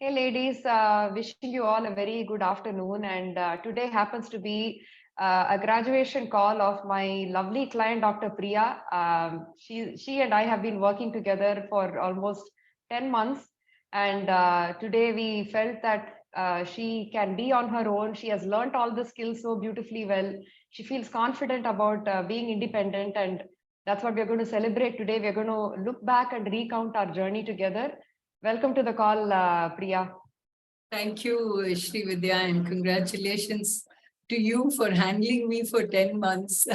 Hey ladies, wishing you all a very good afternoon. And today happens to be a graduation call of my lovely client, Dr. Priya. She and I have been working together for almost 10 months. And today we felt that she can be on her own. She has learned all the skills so beautifully well. She feels confident about being independent. And that's what we're going to celebrate today. We're going to look back and recount our journey together. Welcome to the call, Priya. Thank you, Shri Vidya, and congratulations to you for handling me for 10 months.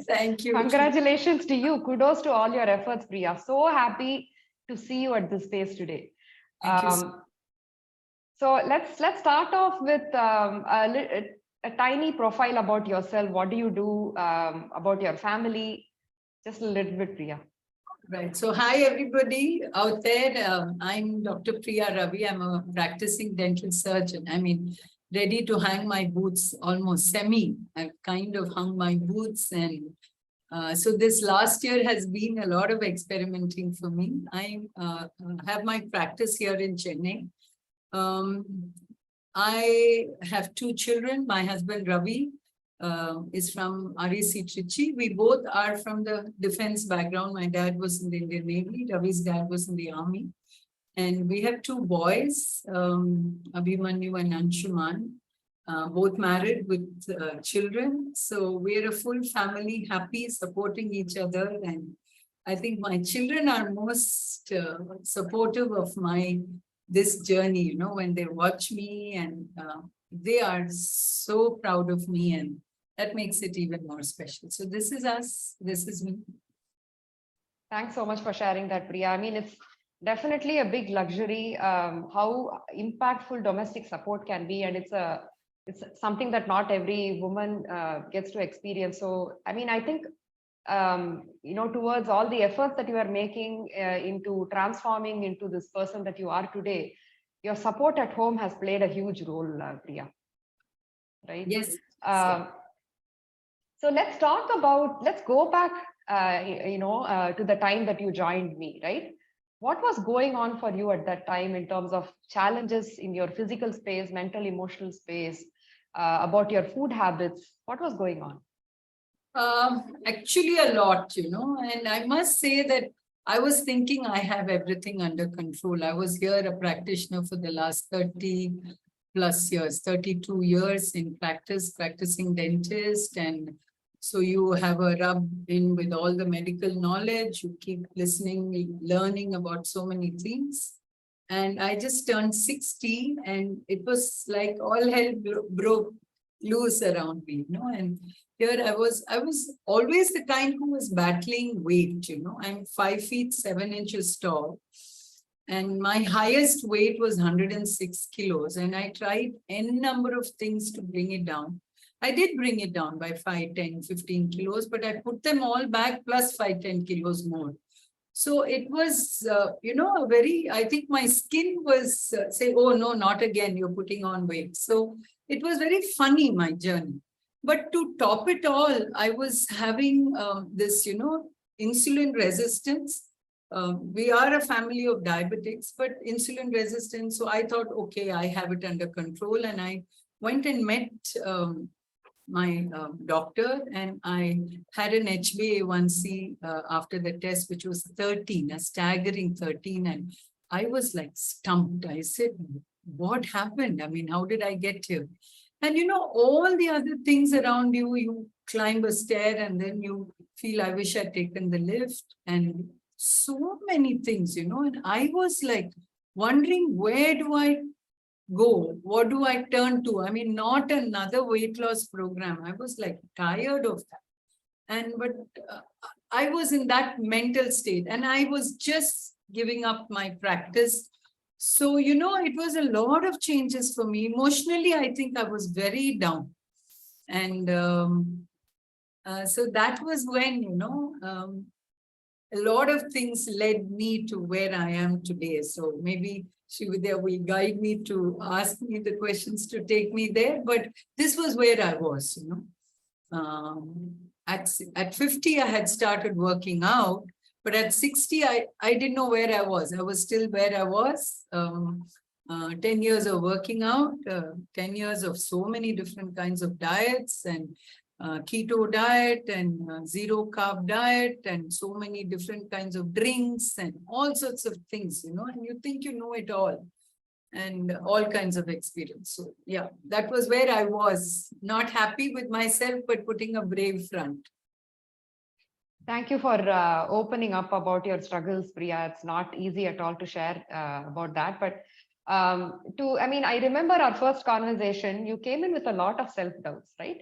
Thank you. Congratulations to you. Kudos to all your efforts, Priya. So happy to see you at this space today. Thank you. So let's start off with a tiny profile about yourself. What do you do? About your family? Just a little bit, Priya. Right. So, hi, everybody out there. I'm Dr. Priya Ravi. I'm a practicing dental surgeon. Ready to hang my boots, almost semi. I've kind of hung my boots. And so this last year has been a lot of experimenting for me. I have my practice here in Chennai. I have two children. My husband, Ravi, is from REC Trichy. We both are from the defense background. My dad was in the Indian Navy. Ravi's dad was in the army. And we have two boys, Abhimanyu and Anshuman, both married with children. So we're a full family, happy, supporting each other. And I think my children are most supportive of this journey, when they watch me, and they are so proud of me, and that makes it even more special. So this is us, this is me. Thanks so much for sharing that, Priya. It's definitely a big luxury, how impactful domestic support can be, and it's something that not every woman gets to experience. So, I think towards all the efforts that you are making into transforming into this person that you are today, your support at home has played a huge role, Priya. Right? Yes. So let's go back, to the time that you joined me, right? What was going on for you at that time in terms of challenges in your physical space, mental, emotional space, about your food habits? What was going on? Actually, a lot, and I must say that I was thinking I have everything under control. I was here a practitioner for the last 30 plus years, 32 years in practicing dentist. And so you have a rub in with all the medical knowledge, you keep listening, learning about so many things. And I just turned 60 and it was like all hell broke loose around me, and here I was always the kind who was battling weight, I'm 5'7" tall. And my highest weight was 106 kilos. And I tried n number of things to bring it down. I did bring it down by 5, 10, 15 kilos, but I put them all back plus 5, 10 kilos more. So it was, I think my skin was say, oh, no, not again, you're putting on weight. So it was very funny, my journey. But to top it all, I was having this, insulin resistance. We are a family of diabetics, but insulin resistance. So I thought, okay, I have it under control. And I went and met my doctor, and I had an HBA1C after the test, which was 13, a staggering 13. And I was like stumped. I said, what happened? How did I get here? And all the other things around you, you climb a stair and then you feel, I wish I'd taken the lift, and so many things, and I was like wondering, where do I go? What do I turn to? Not another weight loss program. I was like tired of that. But I was in that mental state, and I was just giving up my practice. So, it was a lot of changes for me. Emotionally, I think I was very down. And so that was when, a lot of things led me to where I am today. So maybe Shrividya will guide me to ask me the questions to take me there. But this was where I was, At 50, I had started working out. But at 60, I didn't know where I was. I was still where I was. 10 years of working out, 10 years of so many different kinds of diets and keto diet and zero carb diet and so many different kinds of drinks and all sorts of things, you know, and you think you know it all and all kinds of experience. So yeah, that was where I was, not happy with myself, but putting a brave front. Thank you for opening up about your struggles, Priya. It's not easy at all to share about that. But I remember our first conversation, you came in with a lot of self-doubts, right?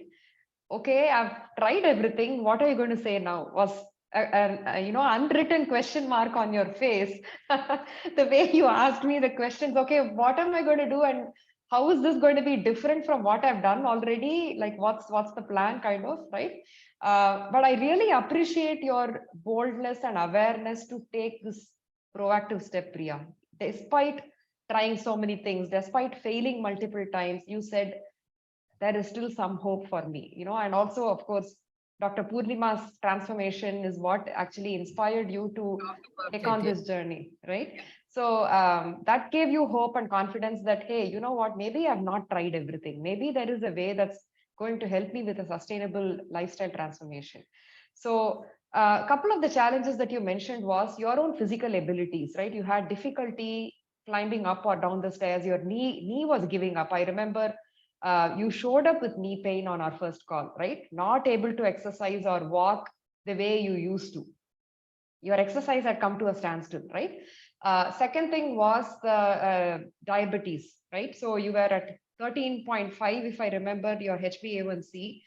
Okay, I've tried everything. What are you going to say now? Was unwritten question mark on your face. The way you asked me the questions, okay, what am I going to do? And how is this going to be different from what I've done already? Like what's the plan kind of, right? But I really appreciate your boldness and awareness to take this proactive step, Priya. Despite trying so many things, despite failing multiple times, you said there is still some hope for me, you know, and also, of course, Dr. Purnima's transformation is what actually inspired you to take on this journey, right? So that gave you hope and confidence that, hey, you know what, maybe I've not tried everything. Maybe there is a way that's going to help me with a sustainable lifestyle transformation. So a couple of the challenges that you mentioned was your own physical abilities, right? You had difficulty climbing up or down the stairs. Your knee was giving up. I remember you showed up with knee pain on our first call, right? Not able to exercise or walk the way you used to. Your exercise had come to a standstill, right? Second thing was the diabetes, right? So you were at 13.5, if I remember, your HBA1C.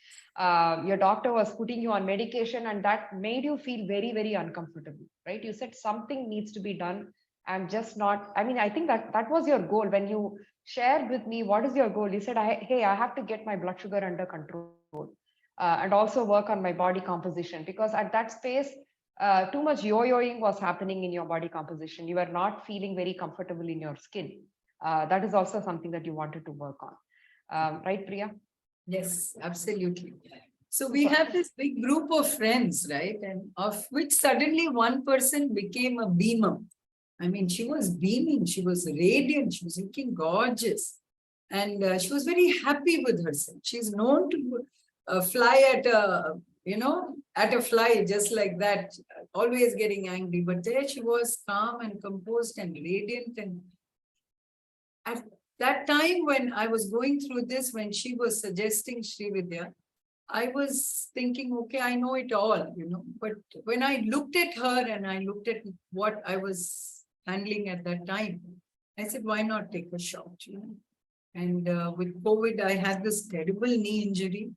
Your doctor was putting you on medication and that made you feel very, very uncomfortable, right? You said something needs to be done. I'm just not, I think that was your goal. When you shared with me, what is your goal? You said, hey, I have to get my blood sugar under control and also work on my body composition, because at that space, too much yo-yoing was happening in your body composition. You were not feeling very comfortable in your skin. That is also something that you wanted to work on. Right, Priya? Yes, absolutely. So we have this big group of friends, right? And of which suddenly one person became a beamer. I mean, she was beaming, she was radiant, she was looking gorgeous. And she was very happy with herself. She's known to fly at a fly just like that, always getting angry. But there she was calm and composed and radiant. And at that time when I was going through this, when she was suggesting Sri Vidya, I was thinking, okay, I know it all, you know. But when I looked at her and I looked at what I was handling at that time, I said, why not take a shot, you know? And with COVID, I had this terrible knee injury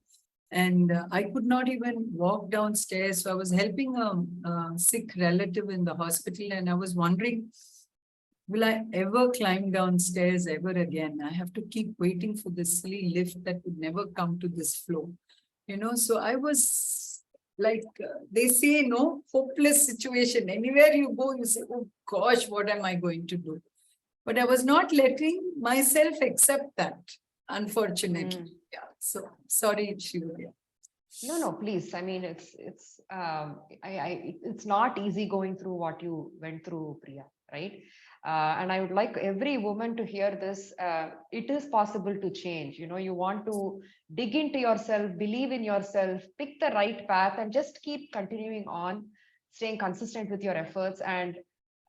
and I could not even walk downstairs. So I was helping a sick relative in the hospital and I was wondering, will I ever climb downstairs ever again? I have to keep waiting for this silly lift that would never come to this floor. You know, so I was like, they say, no, hopeless situation. Anywhere you go, you say, oh gosh, what am I going to do? But I was not letting myself accept that, unfortunately. Yeah. So sorry, Shivya. No, please. I mean, it's not easy going through what you went through, Priya, right? And I would like every woman to hear this. It is possible to change. You know, you want to dig into yourself, believe in yourself, pick the right path, and just keep continuing on, staying consistent with your efforts. And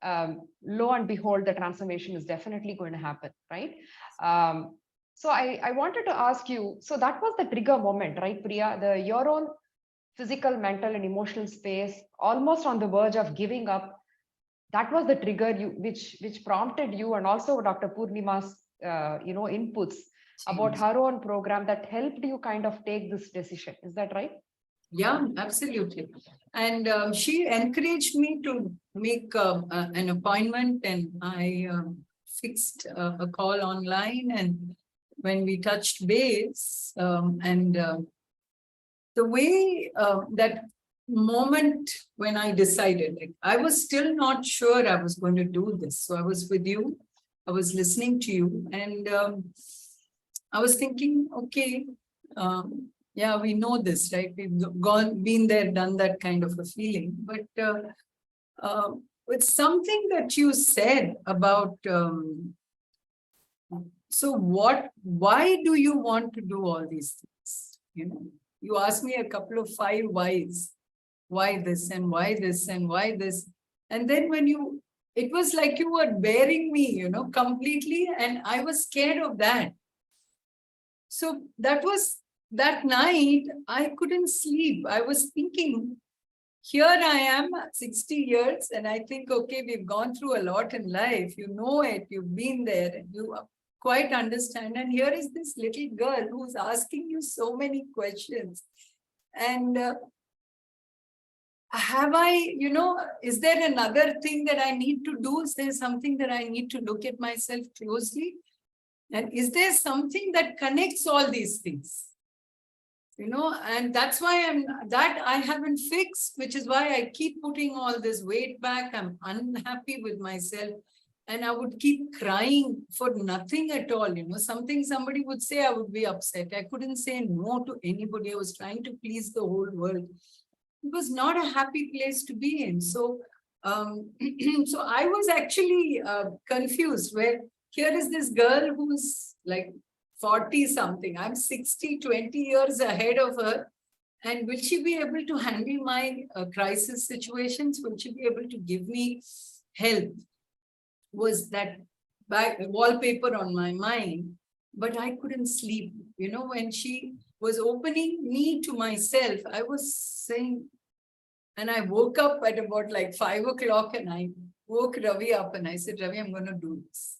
lo and behold, the transformation is definitely going to happen, right? So I wanted to ask you, so that was the trigger moment, right, Priya? Your own physical, mental, and emotional space, almost on the verge of giving up. That was the trigger which prompted you, and also Dr. Purnima's inputs about her own program that helped you kind of take this decision. Is that right? Yeah, absolutely. And she encouraged me to make an appointment, and I fixed a call online. And when we touched base, the way that moment when I decided, like, I was still not sure I was going to do this. So I was with you, I was listening to you, and I was thinking, okay, yeah, we know this, right? We've been there, done that kind of a feeling. But with something that you said about So why do you want to do all these things? You asked me a couple of 5 whys. Why this and why this and why this? And then it was like you were bearing me, completely. And I was scared of that. So that night, I couldn't sleep. I was thinking, here I am, 60 years, and I think, okay, we've gone through a lot in life. You know it, you've been there, and you quite understand. And here is this little girl who's asking you so many questions. And is there another thing that I need to do? Is there something that I need to look at myself closely? And is there something that connects all these things? And that's why I haven't fixed, which is why I keep putting all this weight back. I'm unhappy with myself. And I would keep crying for nothing at all. Something somebody would say, I would be upset. I couldn't say no to anybody. I was trying to please the whole world. It was not a happy place to be in. So, so I was actually confused, where here is this girl who's like 40 something. I'm 60, 20 years ahead of her. And will she be able to handle my crisis situations? Will she be able to give me help? Was that wallpaper on my mind, but I couldn't sleep. When she was opening me to myself, I was saying, and I woke up at about like 5 o'clock, and I woke Ravi up and I said, Ravi, I'm going to do this.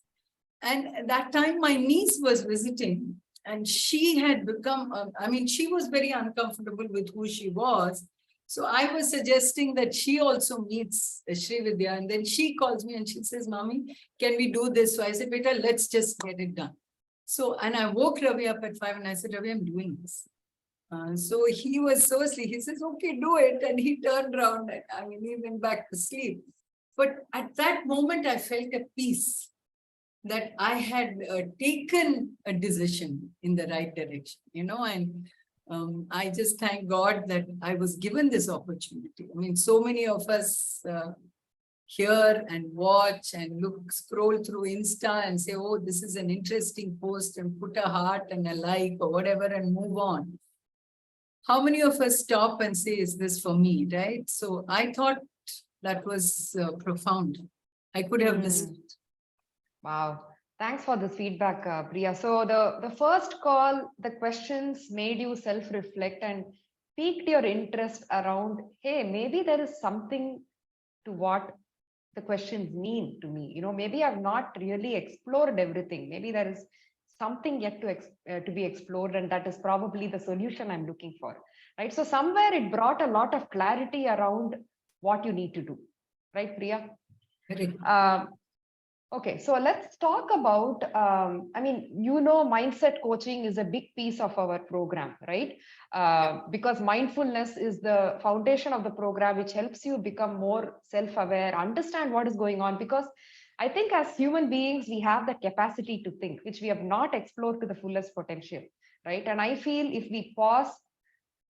And at that time, my niece was visiting, and she had become, she was very uncomfortable with who she was. So I was suggesting that she also meets Sri Vidya. And then she calls me and she says, Mommy, can we do this? So I said, Beta, let's just get it done. So, and I woke Ravi up at 5 and I said, Ravi, I'm doing this. So he was so asleep. He says, okay, do it. And he turned around and he went back to sleep. But at that moment, I felt a peace that I had taken a decision in the right direction, and I just thank God that I was given this opportunity. So many of us hear and watch and scroll through Insta and say, oh, this is an interesting post, and put a heart and a like or whatever and move on. How many of us stop and say, is this for me, right? So I thought that was profound. I could have missed it. Wow. Thanks for this feedback, Priya. So the first call, the questions made you self-reflect and piqued your interest around, hey, maybe there is something to what the questions mean to me. Maybe I've not really explored everything. Maybe there is something yet to be explored, and that is probably the solution I'm looking for, right? So somewhere it brought a lot of clarity around what you need to do, right, Priya? Okay, so let's talk about, mindset coaching is a big piece of our program, right? Because mindfulness is the foundation of the program, which helps you become more self-aware, understand what is going on. Because I think as human beings, we have the capacity to think, which we have not explored to the fullest potential, right? And I feel if we pause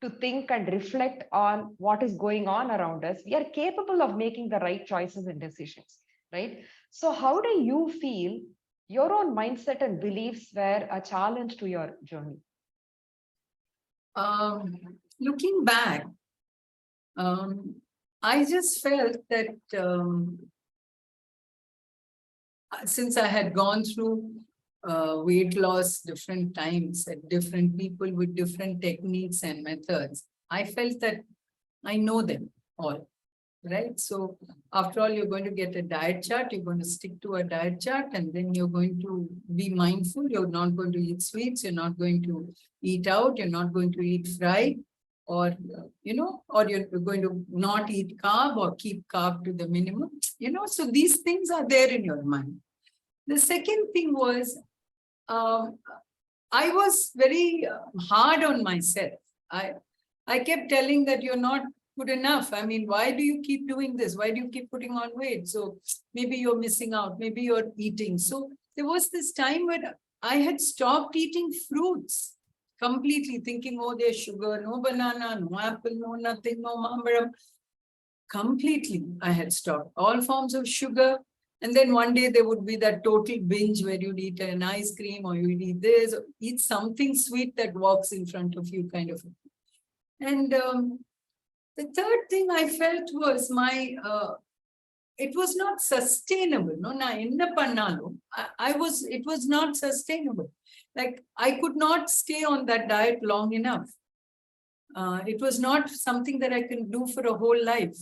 to think and reflect on what is going on around us, we are capable of making the right choices and decisions, right? So how do you feel your own mindset and beliefs were a challenge to your journey? Looking back, I just felt that since I had gone through weight loss different times at different people with different techniques and methods, I felt that I know them all. Right? So after all, you're going to get a diet chart, you're going to stick to a diet chart, and then you're going to be mindful. You're not going to eat sweets, you're not going to eat out, you're not going to eat fried, or you're going to not eat carb or keep carb to the minimum. So these things are there in your mind. The second thing was, I was very hard on myself. I kept telling that you're not good enough. Why do you keep doing this? Why do you keep putting on weight? So maybe you're missing out, maybe you're eating. So there was this time when I had stopped eating fruits completely, thinking, oh, there's sugar, no banana, no apple, no nothing, no mambaram. Completely, I had stopped all forms of sugar. And then one day there would be that total binge where you'd eat an ice cream or you'd eat this, or eat something sweet that walks in front of you kind of. And the third thing I felt was it was not sustainable. No, na enna pannalo. It was not sustainable. Like I could not stay on that diet long enough. It was not something that I can do for a whole life.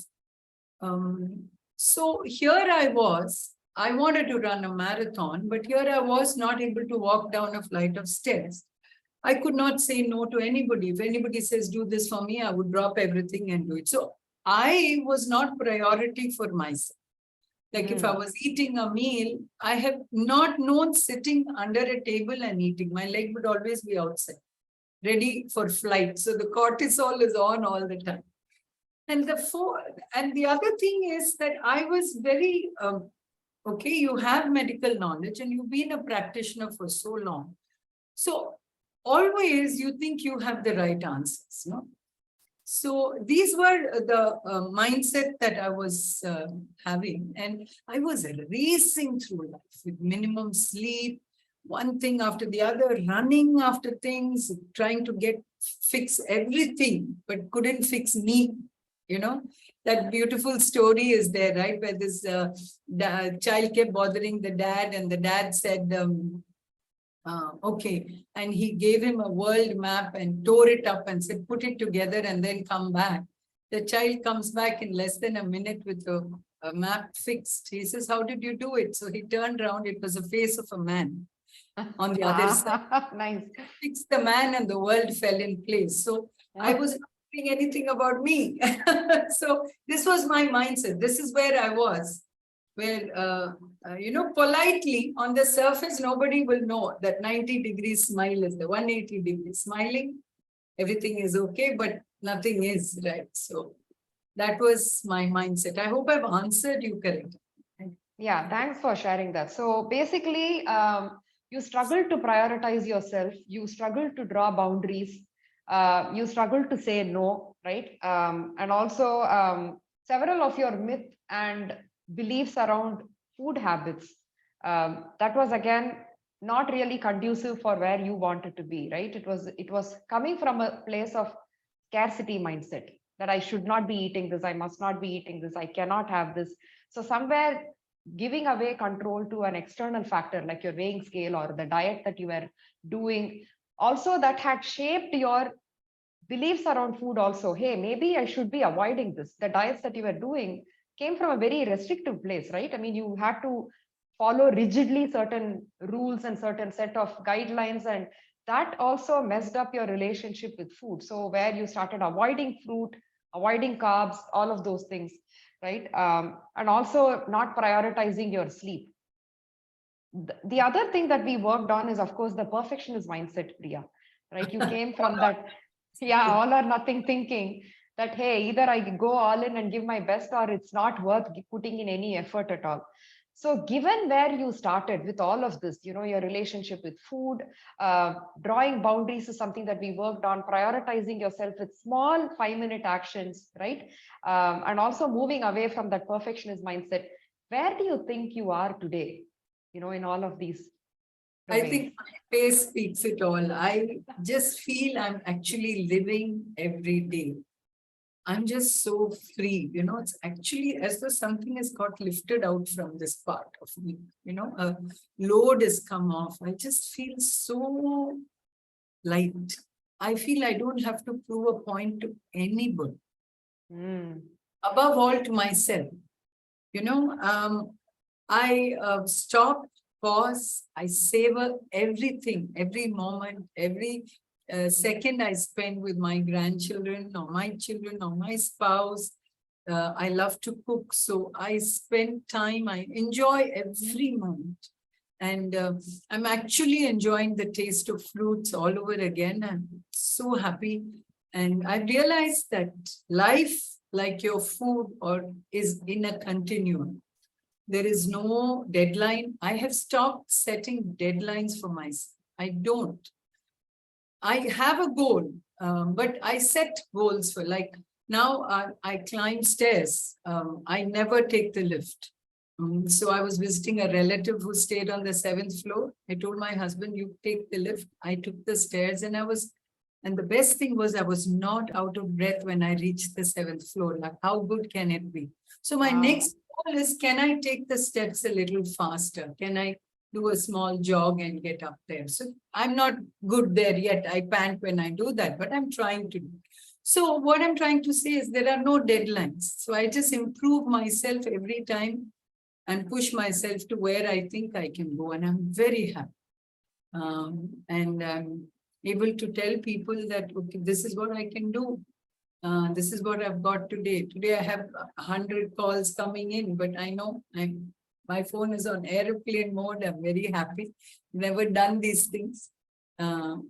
So here I was, I wanted to run a marathon, but here I was not able to walk down a flight of stairs. I could not say no to anybody. If anybody says, do this for me, I would drop everything and do it. So I was not priority for myself. Like if I was eating a meal, I have not known sitting under a table and eating. My leg would always be outside, ready for flight. So the cortisol is on all the time. And the other thing is that I was very, okay, you have medical knowledge and you've been a practitioner for so long. So always you think you have the right answers, no? So these were the mindset that I was having, and I was racing through life with minimum sleep, one thing after the other, running after things, trying to fix everything, but couldn't fix me. You know, that beautiful story is there, right? Where this child kept bothering the dad, and the dad said, okay. And he gave him a world map and tore it up and said, put it together and then come back. The child comes back in less than a minute with a map fixed. He says, how did you do it? So he turned around. It was the face of a man on the other side. Nice. Fixed the man and the world fell in place. So I was not doing anything about me. So this was my mindset. This is where I was. Where, you know, politely on the surface, nobody will know that 90 degrees smile is the 180 degrees smiling. Everything is okay, but nothing is, right? So that was my mindset. I hope I've answered you correctly. Yeah, thanks for sharing that. So basically, you struggle to prioritize yourself. You struggle to draw boundaries. You struggle to say no, right? And also several of your myth and beliefs around food habits, that was again not really conducive for where you wanted to be, right? It was coming from a place of scarcity mindset, that I should not be eating this, I must not be eating this, I cannot have this. So somewhere giving away control to an external factor like your weighing scale or the diet that you were doing, also that had shaped your beliefs around food also. Hey, maybe I should be avoiding this. The diets that you were doing came from a very restrictive place, right? I mean, you had to follow rigidly certain rules and certain set of guidelines, and that also messed up your relationship with food. So where you started avoiding fruit, avoiding carbs, all of those things, right? And also not prioritizing your sleep. The other thing that we worked on is, of course, the perfectionist mindset, Priya, right? You came from that, yeah, all or nothing thinking that, hey, either I go all in and give my best, or it's not worth putting in any effort at all. So given where you started with all of this, you know, your relationship with food, drawing boundaries is something that we worked on, prioritizing yourself with small 5-minute actions, right? And also moving away from that perfectionist mindset. Where do you think you are today, you know, in all of these domains? I think my face speaks it all. I just feel I'm actually living every day. I'm just so free, you know, it's actually as though something has got lifted out from this part of me, you know, a load has come off. I just feel so light. I feel I don't have to prove a point to anybody. Above all to myself, you know, I stop, pause, I savor everything, every moment, every second I spend with my grandchildren or my children or my spouse. I love to cook, so I spend time, I enjoy every moment. And I'm actually enjoying the taste of fruits all over again. I'm so happy. And I realized that life, like your food, is in a continuum. There is no deadline. I have stopped setting deadlines for myself. I don't. I have a goal, but I set goals for, like, now I climb stairs. I never take the lift. So I was visiting a relative who stayed on the 7th floor. I told my husband, you take the lift. I took the stairs and the best thing was I was not out of breath when I reached the 7th floor. Like, how good can it be? So my next goal is, can I take the steps a little faster? Can I do a small jog and get up there? So I'm not good there yet. I pant when I do that, but I'm trying to do. So what I'm trying to say is there are no deadlines. So I just improve myself every time and push myself to where I think I can go. And I'm very happy. And I'm able to tell people that, okay, this is what I can do. This is what I've got today. Today I have 100 calls coming in, but I know my phone is on airplane mode. I'm very happy. Never done these things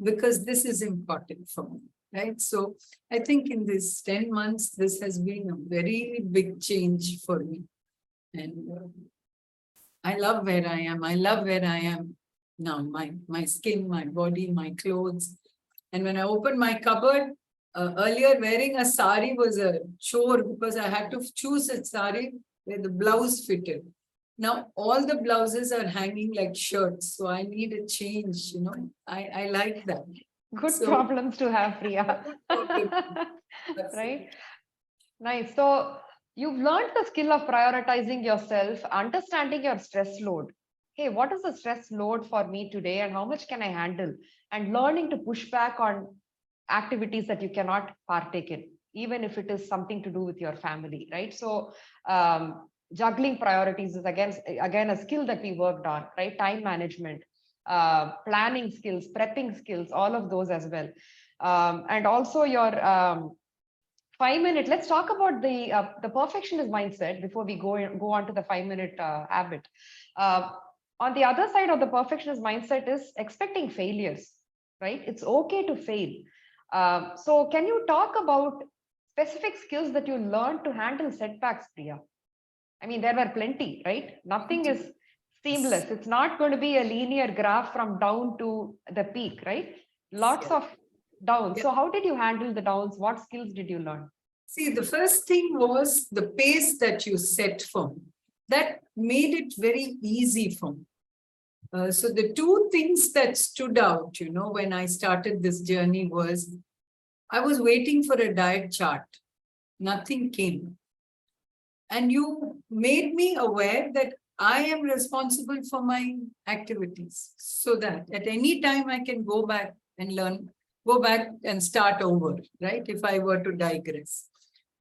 because this is important for me, right? So I think in this 10 months, this has been a very big change for me. And I love where I am. I love where I am now, my skin, my body, my clothes. And when I opened my cupboard, earlier wearing a sari was a chore because I had to choose a sari where the blouse fitted. Now all the blouses are hanging like shirts. So I need a change, you know. I like that. Good problems to have, Priya. Right? Nice. So you've learned the skill of prioritizing yourself, understanding your stress load. Hey, what is the stress load for me today and how much can I handle? And learning to push back on activities that you cannot partake in, even if it is something to do with your family, right? So juggling priorities is again a skill that we worked on, right? Time management, planning skills, prepping skills, all of those as well. And also your 5-minute. Let's talk about the perfectionist mindset before we go on to the 5-minute habit. On the other side of the perfectionist mindset is expecting failures, right? It's okay to fail. So can you talk about specific skills that you learned to handle setbacks, Priya? I mean, there were plenty, right? Nothing is seamless. It's not going to be a linear graph from down to the peak, right? Lots of downs. So how did you handle the downs? What skills did you learn? See, the first thing was the pace that you set for me. That made it very easy for me. So the two things that stood out, you know, when I started this journey was I was waiting for a diet chart. Nothing came. And you made me aware that I am responsible for my activities so that at any time I can go back and learn, go back and start over, right? If I were to digress.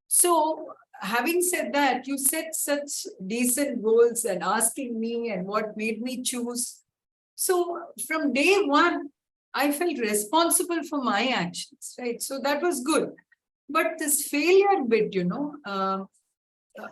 So having said that, you set such decent goals and asking me and what made me choose. So from day one, I felt responsible for my actions, right? So that was good. But this failure bit, you know,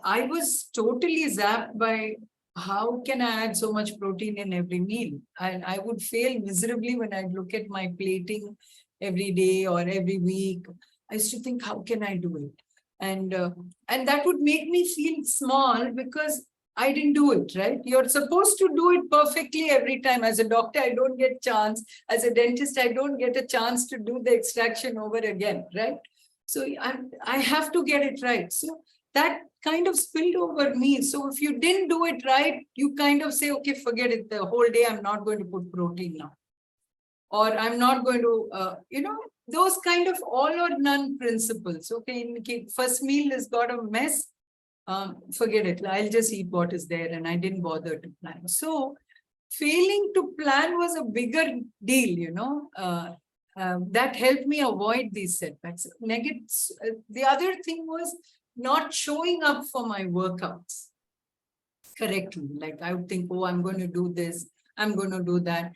I was totally zapped by how can I add so much protein in every meal? And I would fail miserably when I'd look at my plating every day or every week. I used to think, how can I do it? And that would make me feel small because I didn't do it, right? You're supposed to do it perfectly every time. As a doctor, I don't get chance. As a dentist, I don't get a chance to do the extraction over again, right? So I have to get it right. So that kind of spilled over me. So if you didn't do it right, you kind of say, okay, forget it. The whole day, I'm not going to put protein now. Or I'm not going to, you know, those kind of all or none principles. Okay, first meal has got a mess. Forget it. I'll just eat what is there. And I didn't bother to plan. So failing to plan was a bigger deal, you know. That helped me avoid these setbacks. The other thing was not showing up for my workouts correctly. Like I would think, oh, I'm going to do this. I'm going to do that.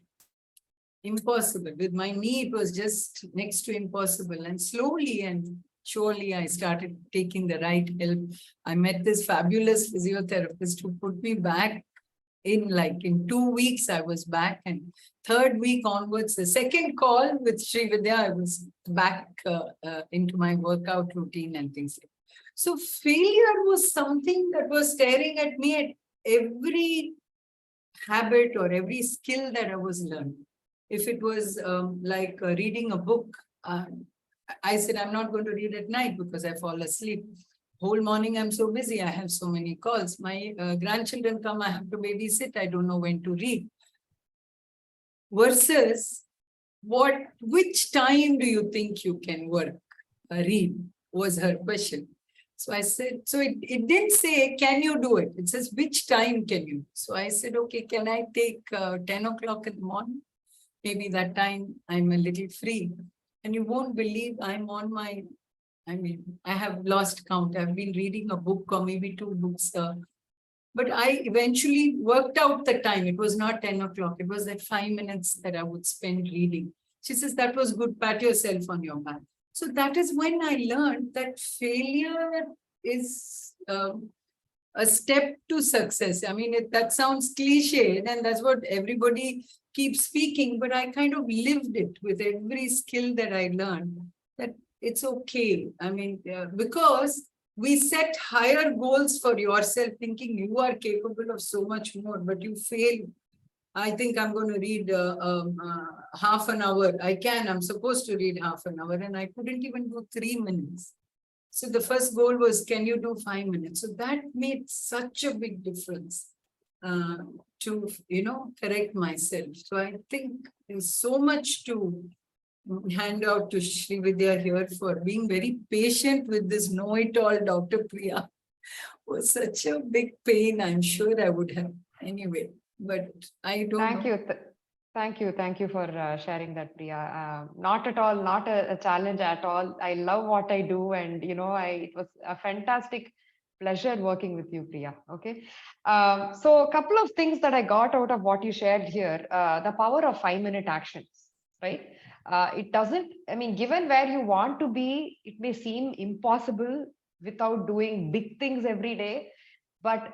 Impossible. With my knee, it was just next to impossible. And slowly and surely, I started taking the right help. I met this fabulous physiotherapist who put me back in 2 weeks. I was back, and third week onwards, the second call with Sri Vidya, I was back into my workout routine and things like that. So failure was something that was staring at me at every habit or every skill that I was learning. If it was like reading a book, I said, I'm not going to read at night because I fall asleep. whole morning I'm so busy. I have so many calls. My grandchildren come, I have to babysit. I don't know when to read. Versus which time do you think you can work, read, was her question. So I said, so it didn't say, can you do it? It says, which time can you? So I said, okay, can I take 10 o'clock in the morning? Maybe that time I'm a little free. And you won't believe I'm on my, I have lost count. I've been reading a book or maybe 2 books. But I eventually worked out the time. It was not 10 o'clock. It was that 5 minutes that I would spend reading. She says, that was good. Pat yourself on your back. So that is when I learned that failure is a step to success. I mean, that sounds cliche, and that's what everybody keeps speaking, but I kind of lived it with every skill that I learned, that it's okay. I mean, because we set higher goals for yourself, thinking you are capable of so much more, but you fail. I think I'm going to read half an hour. I'm supposed to read half an hour, and I couldn't even do 3 minutes. So the first goal was, can you do 5 minutes? So that made such a big difference to, correct myself. So I think there's so much to hand out to Shri Vidya here for being very patient with this know-it-all Dr. Priya. Was such a big pain, I'm sure I would have anyway, but I don't Thank know. you. Thank you for sharing that, Priya. Not at all, not a challenge at all. I love what I do, and it was a fantastic pleasure working with you, Priya. Okay, so a couple of things that I got out of what you shared here: the power of 5-minute actions, right? It doesn't. I mean, given where you want to be, it may seem impossible without doing big things every day, but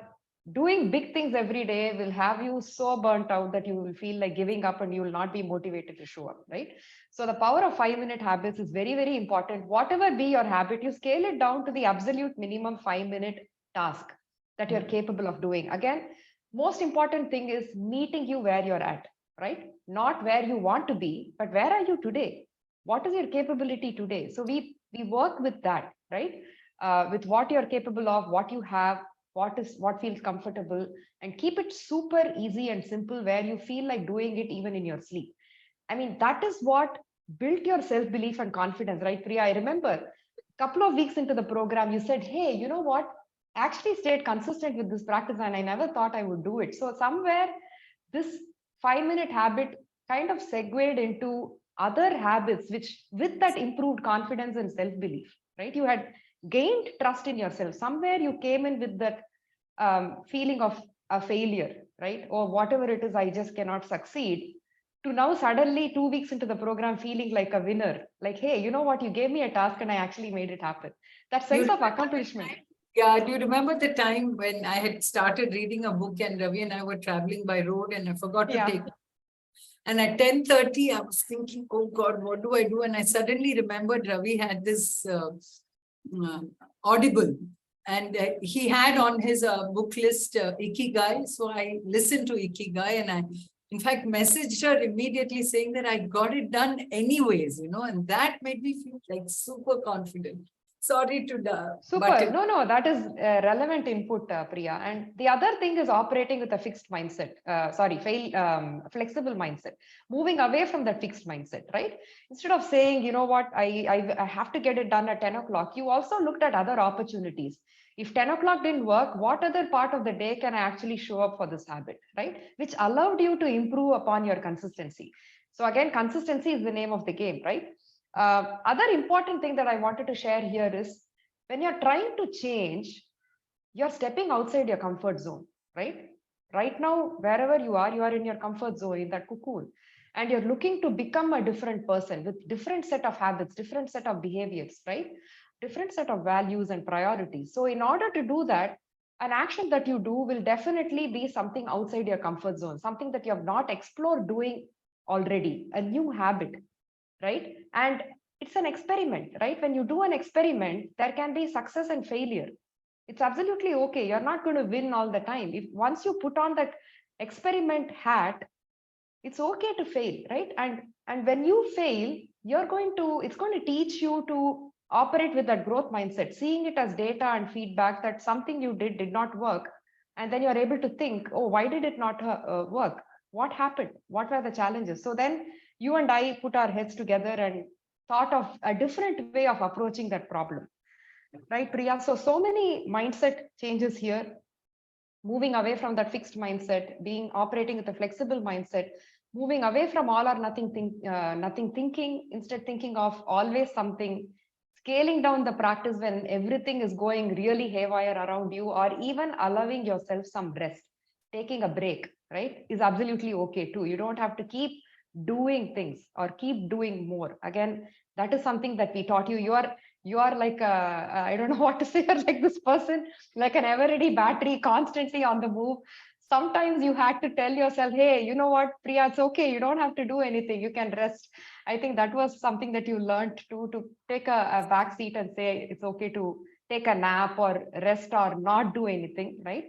doing big things every day will have you so burnt out that you will feel like giving up and you will not be motivated to show up, right? So the power of 5-minute habits is very, very important. Whatever be your habit, you scale it down to the absolute minimum 5-minute task that you're capable of doing. Again, most important thing is meeting you where you're at, right? Not where you want to be, but where are you today? What is your capability today? So we work with that, right? With what you're capable of, what you have, what feels comfortable, and keep it super easy and simple where you feel like doing it even in your sleep. I mean, that is what built your self-belief and confidence, right, Priya? I remember a couple of weeks into the program, you said, hey, you know what? I actually stayed consistent with this practice and I never thought I would do it. So somewhere this 5-minute habit kind of segued into other habits, which with that improved confidence and self-belief, right? You had gained trust in yourself. Somewhere you came in with that feeling of a failure, right? Or whatever it is, I just cannot succeed. To now suddenly 2 weeks into the program feeling like a winner, like, hey, you know what? You gave me a task and I actually made it happen. That sense of accomplishment. Yeah, do you remember the time when I had started reading a book and Ravi and I were traveling by road and I forgot to take it? And at 10:30, I was thinking, oh God, what do I do? And I suddenly remembered Ravi had this Audible, and he had on his book list Ikigai. So I listened to Ikigai and I, in fact, messaged her immediately saying that I got it done anyways, and that made me feel like super confident. Sorry to Super. No, that is relevant input, Priya. And the other thing is operating with a fixed mindset. Flexible mindset. Moving away from that fixed mindset, right? Instead of saying, you know what, I have to get it done at 10 o'clock, you also looked at other opportunities. If 10 o'clock didn't work, what other part of the day can I actually show up for this habit, right? Which allowed you to improve upon your consistency. So again, consistency is the name of the game, right? Other important thing that I wanted to share here is when you're trying to change, you're stepping outside your comfort zone, right? Right now, wherever you are in your comfort zone, in that cocoon, and you're looking to become a different person with different set of habits, different set of behaviors, right? Different set of values and priorities. So in order to do that, an action that you do will definitely be something outside your comfort zone, something that you have not explored doing already, a new habit, right? And it's an experiment, right? When you do an experiment, there can be success and failure. It's absolutely okay. You're not going to win all the time. If once you put on that experiment hat, it's okay to fail, right? And when you fail, it's going to teach you to operate with that growth mindset, seeing it as data and feedback that something you did not work. And then you're able to think, oh, why did it not work? What happened? What were the challenges? So then you and I put our heads together and thought of a different way of approaching that problem. Right, Priya? So many mindset changes here, moving away from that fixed mindset, being operating with a flexible mindset, moving away from all or nothing thinking, instead thinking of always something, scaling down the practice when everything is going really haywire around you, or even allowing yourself some rest, taking a break, right, is absolutely okay too. You don't have to keep doing things or keep doing more. Again, that is something that we taught you. You are like I don't know what to say. You're like this person, like an ever ready battery, constantly on the move. Sometimes you had to tell yourself, hey, you know what, Priya, it's okay, you don't have to do anything, you can rest. I think that was something that you learned to take a back seat and say it's okay to take a nap or rest or not do anything, right?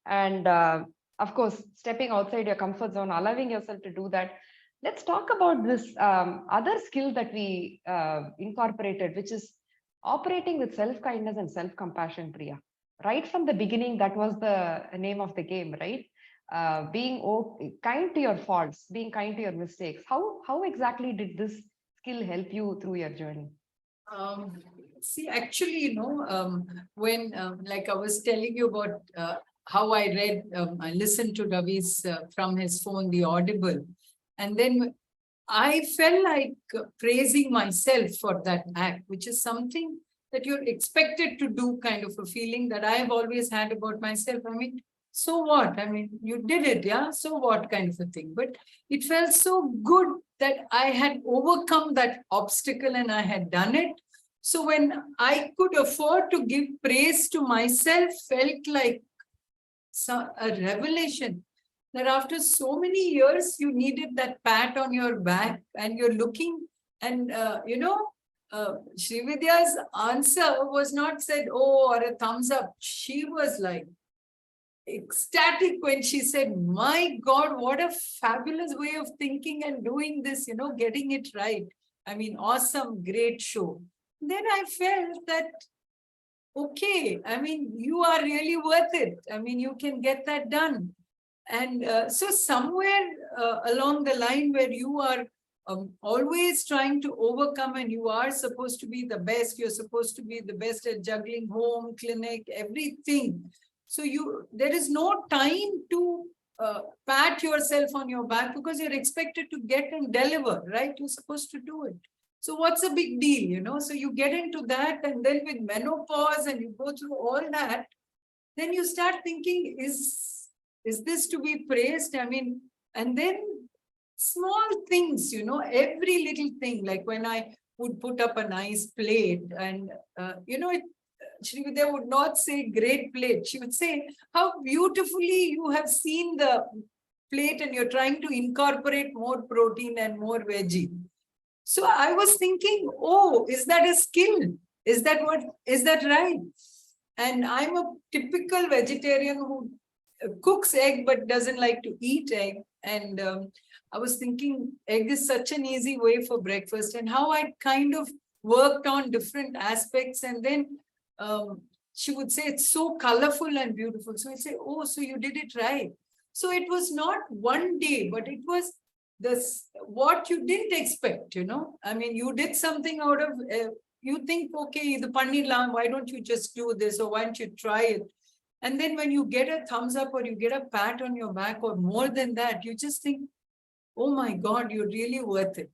And of course, stepping outside your comfort zone, allowing yourself to do that. Let's talk about this other skill that we incorporated, which is operating with self-kindness and self-compassion, Priya. Right from the beginning, that was the name of the game, right? Being kind to your faults, being kind to your mistakes. How exactly did this skill help you through your journey? Um, See, actually, when, like I was telling you about how I listened to Ravi's from his phone, the Audible, and then I felt like praising myself for that act, which is something that you're expected to do, kind of a feeling that I have always had about myself. I mean, so what? I mean, you did it, yeah? So what, kind of a thing. But it felt so good that I had overcome that obstacle and I had done it. So when I could afford to give praise to myself, felt like a revelation that after so many years, you needed that pat on your back and you're looking and, Srividya's answer was not said, oh, or a thumbs up. She was like ecstatic when she said, my God, what a fabulous way of thinking and doing this, getting it right. I mean, awesome, great show. Then I felt that, okay, I mean, you are really worth it. I mean, you can get that done. And so somewhere along the line where you are always trying to overcome and you are supposed to be the best, you're supposed to be the best at juggling home, clinic, everything. So there is no time to pat yourself on your back because you're expected to get and deliver, right? You're supposed to do it. So what's a big deal, So you get into that and then with menopause and you go through all that, then you start thinking, is this to be praised? I mean, and then small things, every little thing, like when I would put up a nice plate and, Srividya would not say great plate. She would say how beautifully you have seen the plate and you're trying to incorporate more protein and more veggie. So I was thinking, oh, is that a skill? Is that right? And I'm a typical vegetarian who cooks egg but doesn't like to eat egg. And I was thinking egg is such an easy way for breakfast and how I kind of worked on different aspects. And then she would say, it's so colorful and beautiful. So I say, oh, so you did it right. So it was not one day, but it was what you didn't expect, I mean, you did something out of, you think, okay, the paneer lam, why don't you just do this? Or why don't you try it? And then when you get a thumbs up or you get a pat on your back or more than that, you just think, oh my God, you're really worth it.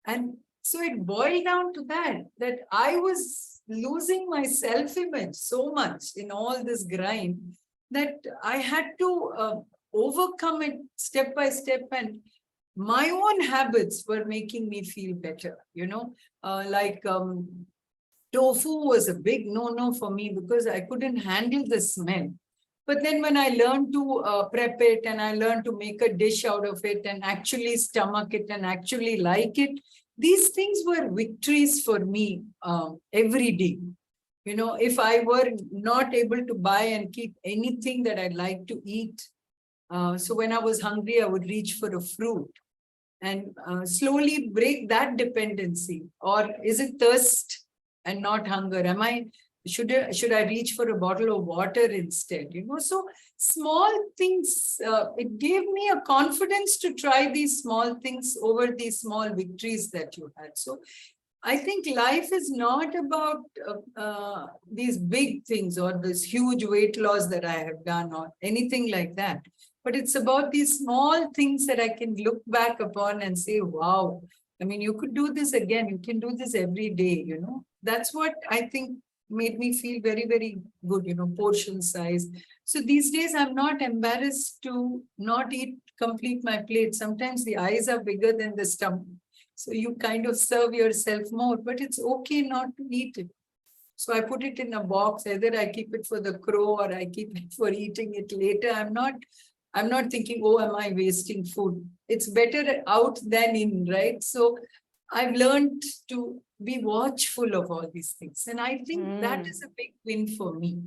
And so it boiled down to that I was losing my self-image so much in all this grind that I had to overcome it step by step. And my own habits were making me feel better, tofu was a big no-no for me because I couldn't handle the smell. But then when I learned to prep it and I learned to make a dish out of it and actually stomach it and actually like it, these things were victories for me every day. If I were not able to buy and keep anything that I'd like to eat, so when I was hungry, I would reach for a fruit. and slowly break that dependency? Or is it thirst and not hunger? Should I reach for a bottle of water instead? So small things, it gave me a confidence to try these small things over these small victories that you had. So I think life is not about these big things or this huge weight loss that I have done or anything like that. But it's about these small things that I can look back upon and say, wow, I mean, you could do this again. You can do this every day, That's what I think made me feel very, very good, portion size. So these days, I'm not embarrassed to not complete my plate. Sometimes the eyes are bigger than the stomach. So you kind of serve yourself more, but it's okay not to eat it. So I put it in a box. Either I keep it for the crow or I keep it for eating it later. I'm not thinking, oh, am I wasting food? It's better out than in, right? So I've learned to be watchful of all these things. And I think that is a big win for me.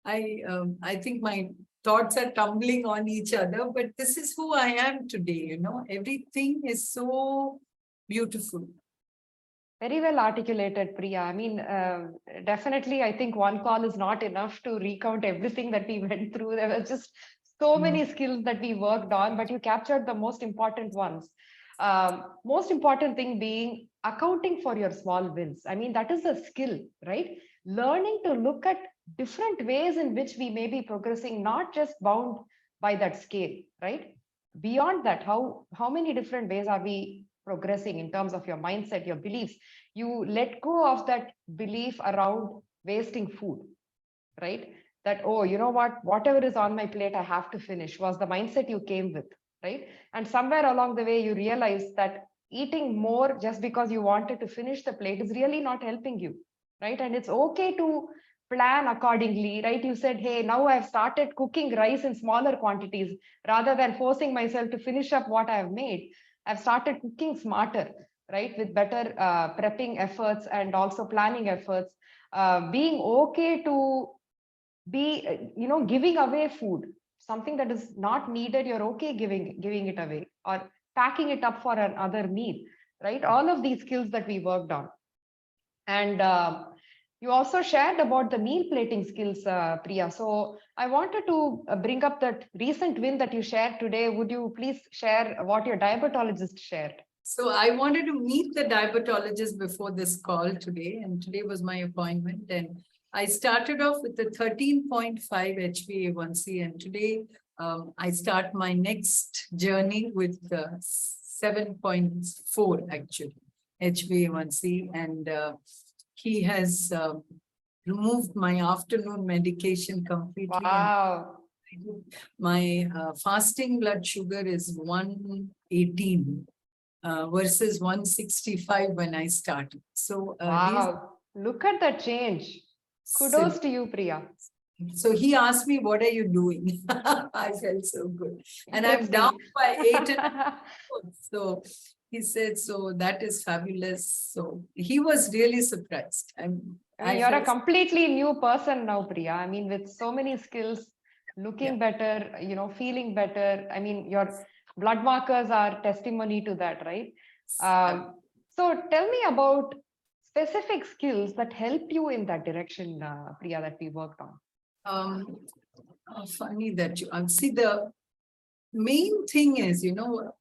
I think my thoughts are tumbling on each other, but this is who I am today, Everything is so beautiful. Very well articulated, Priya. I mean, definitely, I think one call is not enough to recount everything that we went through. There were just so many skills that we worked on, but you captured the most important ones. Most important thing being accounting for your small wins. I mean, that is a skill, right? Learning to look at different ways in which we may be progressing, not just bound by that scale, right? Beyond that, how many different ways are we progressing in terms of your mindset, your beliefs? You let go of that belief around wasting food, right? That, oh, you know what, whatever is on my plate, I have to finish, was the mindset you came with, right? And somewhere along the way, you realize that eating more just because you wanted to finish the plate is really not helping you, right? And it's okay to plan accordingly, right? You said, hey, now I've started cooking rice in smaller quantities rather than forcing myself to finish up what I've made. I've started cooking smarter, right? With better prepping efforts and also planning efforts, being okay to be, giving away food, something that is not needed, you're okay giving it away or packing it up for another meal, right? All of these skills that we worked on. And you also shared about the meal plating skills, Priya. So I wanted to bring up that recent win that you shared today. Would you please share what your diabetologist shared? So I wanted to meet the diabetologist before this call today, and today was my appointment. And I started off with the 13.5 HBA1C, and today I start my next journey with 7.4 actually HBA1C, and he has removed my afternoon medication completely. Wow. My fasting blood sugar is 118 versus 165 when I started. So wow, look at the change. Kudos to you, Priya. So he asked me, what are you doing? I felt so good. And I'm down by 8. So he said, so that is fabulous. So he was really surprised. You're a completely new person now, Priya. I mean, with so many skills, looking better, feeling better. I mean, your blood markers are testimony to that, right? So tell me about specific skills that helped you in that direction, Priya, that we worked on. Funny that you see, the main thing is,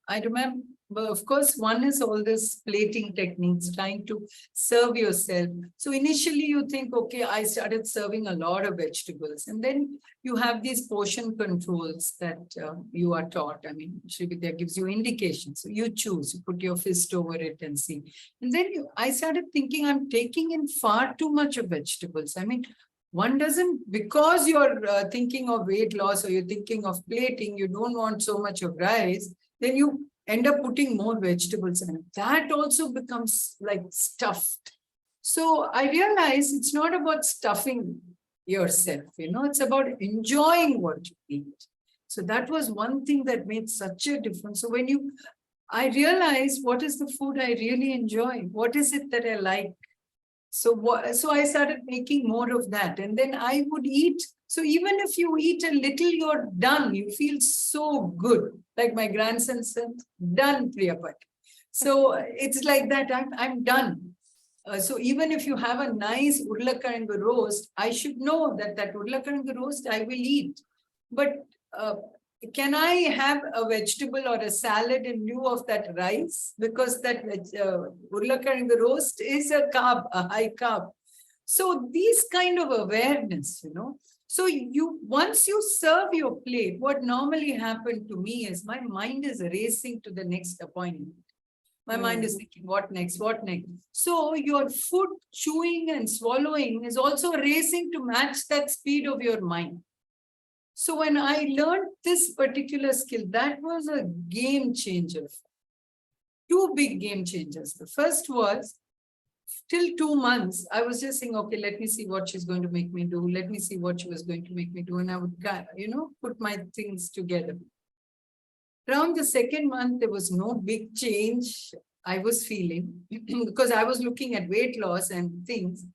I remember, of course, one is all this plating techniques, trying to serve yourself. So initially you think, okay, I started serving a lot of vegetables, and then you have these portion controls that you are taught. I mean, that gives you indications. So you choose, you put your fist over it and see. And then I started thinking, I'm taking in far too much of vegetables. I mean, one doesn't, because you're thinking of weight loss or you're thinking of plating, you don't want so much of rice, then you end up putting more vegetables in. That also becomes like stuffed. So I realized it's not about stuffing yourself, it's about enjoying what you eat. So that was one thing that made such a difference. So when I realized what is the food I really enjoy, what is it that I like. So I started making more of that. And then I would eat So even if you eat a little, you're done. You feel so good. Like my grandson said, done, Priya. So it's like that. I'm done. So even if you have a nice urlakaranga roast, I should know that urlakaranga roast I will eat. But can I have a vegetable or a salad in lieu of that rice? Because that urlakaranga roast is a carb, a high carb. So these kind of awareness, So once you serve your plate, what normally happened to me is my mind is racing to the next appointment. My mind is thinking, what next, what next? So your food chewing and swallowing is also racing to match that speed of your mind. So when I learned this particular skill, that was a game changer. Two big game changers. The first was, till 2 months, I was just saying, okay, let me see what she's going to make me do. Let me see what she was going to make me do. And I would, put my things together. Around the second month, there was no big change I was feeling because I was looking at weight loss and things.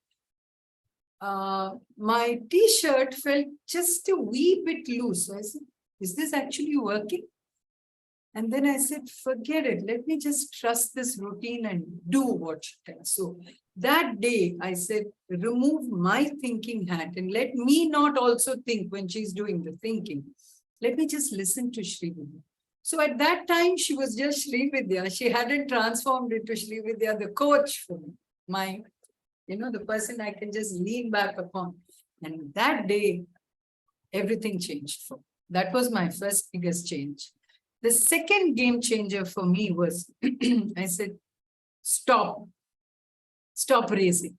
My t-shirt felt just a wee bit loose. So I said, is this actually working? And then I said, forget it. Let me just trust this routine and do what she tells. So that day I said, remove my thinking hat and let me not also think when she's doing the thinking. Let me just listen to Srividya. So at that time, she was just Srividya. She hadn't transformed into Srividya, the coach for me. My, the person I can just lean back upon. And that day, everything changed for me. That was my first biggest change. The second game changer for me was, I said, stop racing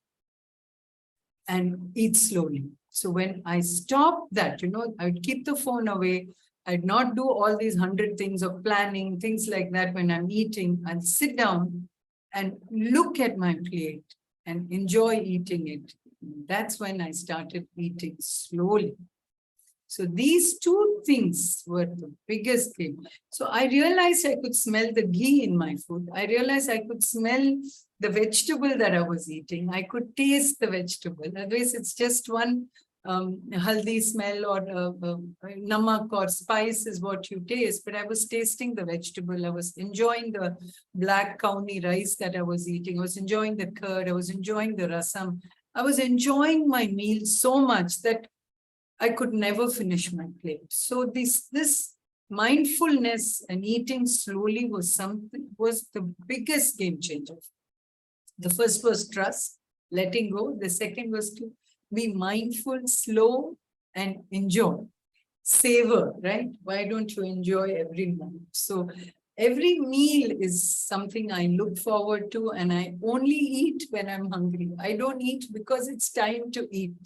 and eat slowly. So when I stopped that, I would keep the phone away. I'd not do all these 100 things of planning, things like that when I'm eating. I'll sit down and look at my plate and enjoy eating it. That's when I started eating slowly. So these two things were the biggest thing. So I realized I could smell the ghee in my food. I realized I could smell the vegetable that I was eating. I could taste the vegetable. Otherwise, it's just one haldi smell or namak or spice is what you taste. But I was tasting the vegetable. I was enjoying the black kauni rice that I was eating. I was enjoying the curd. I was enjoying the rasam. I was enjoying my meal so much that I could never finish my plate. So this mindfulness and eating slowly was the biggest game changer. The first was trust, letting go. The second was to be mindful, slow, and enjoy. Savor, right? Why don't you enjoy every meal? So every meal is something I look forward to, and I only eat when I'm hungry. I don't eat because it's time to eat.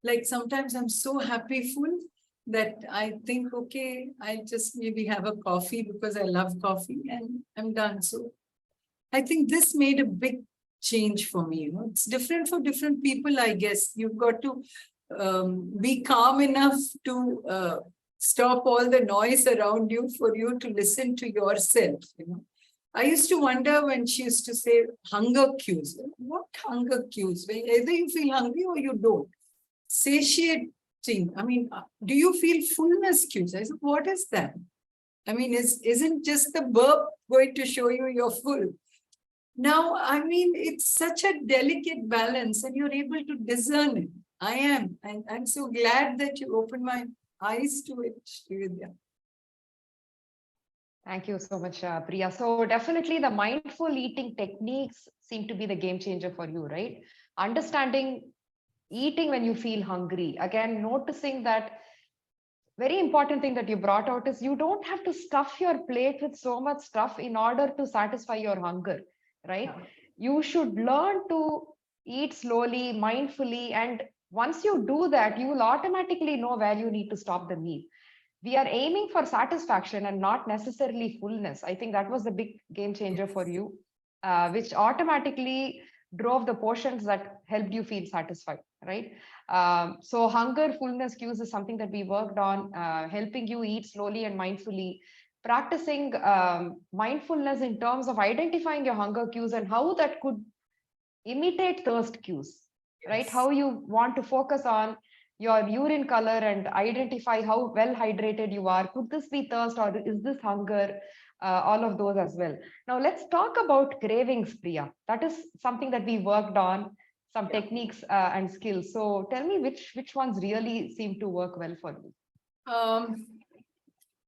Like sometimes I'm so happy full that I think, okay, I just maybe have a coffee because I love coffee and I'm done. So I think this made a big change for me. It's different for different people, I guess. You've got to be calm enough to stop all the noise around you for you to listen to yourself. I used to wonder when she used to say hunger cues. What hunger cues? Either you feel hungry or you don't. Satiating. I mean, do you feel fullness cues? I said, what is that? I mean, isn't just the burp going to show you you're full? Now, I mean, it's such a delicate balance and you're able to discern it. I am. And I'm so glad that you opened my eyes to it, Srividya. Thank you so much, Priya. So definitely the mindful eating techniques seem to be the game changer for you, right? Understanding eating when you feel hungry. Again, noticing that very important thing that you brought out is you don't have to stuff your plate with so much stuff in order to satisfy your hunger, right? You should learn to eat slowly, mindfully, and once you do that, you will automatically know where you need to stop the meal. We are aiming for satisfaction and not necessarily fullness. I think that was the big game changer for you, which automatically drove the portions that helped you feel satisfied, right? So hunger, fullness cues is something that we worked on, helping you eat slowly and mindfully, practicing mindfulness in terms of identifying your hunger cues and how that could imitate thirst cues, right? How you want to focus on your urine color and identify how well hydrated you are. Could this be thirst or is this hunger? All of those as well. Now let's talk about cravings, Priya. That is something that we worked on, some Yeah. techniques and skills. So tell me which ones really seem to work well for you. Um,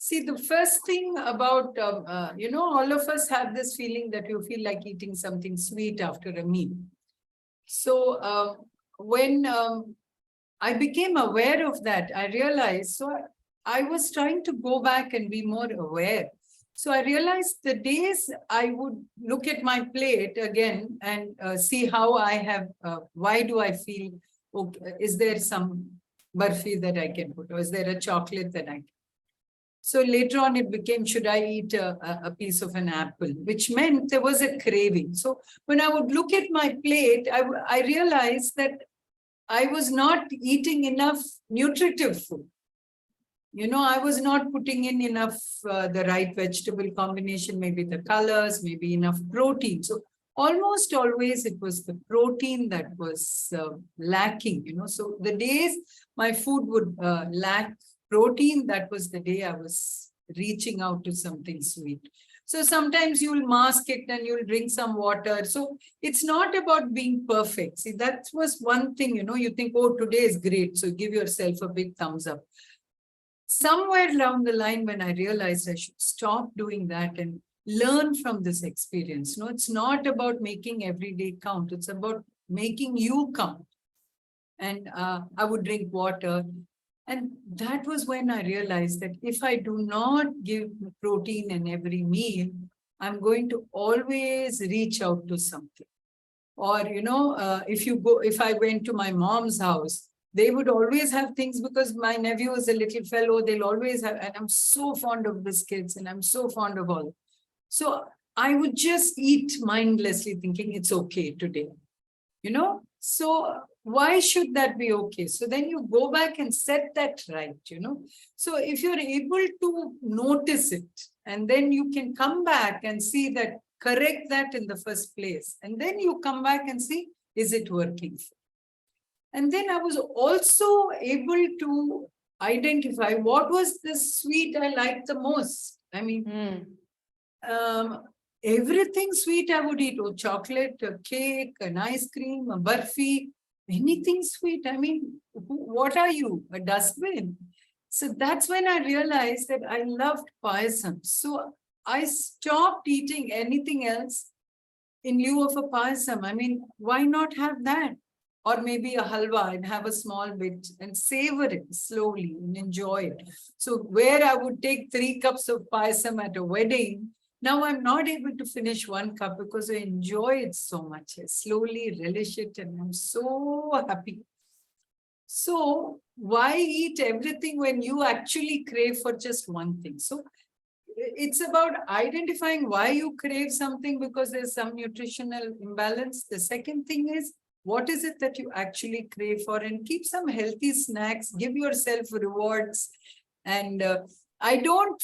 See, the first thing about, all of us have this feeling that you feel like eating something sweet after a meal. So when I became aware of that, I realized, so I was trying to go back and be more aware. So I realized the days I would look at my plate again and see how I have, why do I feel, okay, is there some burfi that I can put, or is there a chocolate that I can? So later on, it became, should I eat a piece of an apple, which meant there was a craving. So when I would look at my plate, I realized that I was not eating enough nutritive food. I was not putting in enough the right vegetable combination, maybe the colors, maybe enough protein. So almost always it was the protein that was lacking, So the days my food would lack protein, that was the day I was reaching out to something sweet. So sometimes you'll mask it and you'll drink some water. So it's not about being perfect. See, that was one thing, you think, oh, today is great. So give yourself a big thumbs up. Somewhere along the line, when I realized I should stop doing that and learn from this experience. No, it's not about making every day count. It's about making you count. And I would drink water. And that was when I realized that if I do not give protein in every meal, I'm going to always reach out to something. Or, if I went to my mom's house, they would always have things because my nephew is a little fellow. They'll always have, and I'm so fond of biscuits and I'm so fond of all. So I would just eat mindlessly thinking it's okay today, So why should that be okay? So then you go back and set that right, So if you're able to notice it, and then you can come back and see that, correct that in the first place. And then you come back and see, is it working? And then I was also able to identify what was the sweet I liked the most. I mean, everything sweet I would eat, chocolate, a cake, an ice cream, a burfi, anything sweet. I mean, what are you, a dustbin? So that's when I realized that I loved payasam. So I stopped eating anything else in lieu of a payasam. I mean, why not have that? Or maybe a halwa and have a small bit and savor it slowly and enjoy it. So where I would take 3 cups of payasam at a wedding, now I'm not able to finish 1 cup because I enjoy it so much. I slowly relish it and I'm so happy. So why eat everything when you actually crave for just one thing? So it's about identifying why you crave something because there's some nutritional imbalance. The second thing is, what is it that you actually crave for? And keep some healthy snacks, give yourself rewards. And I don't,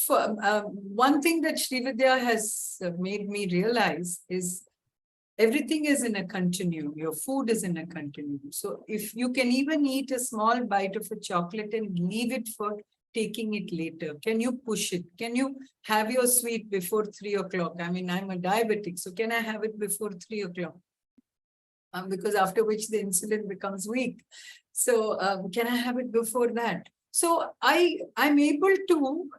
one thing that Srividya has made me realize is everything is in a continuum. Your food is in a continuum. So if you can even eat a small bite of a chocolate and leave it for taking it later, can you push it? Can you have your sweet before 3 o'clock? I mean, I'm a diabetic, so can I have it before 3 o'clock? Because after which the insulin becomes weak. So can I have it before that? So I'm able to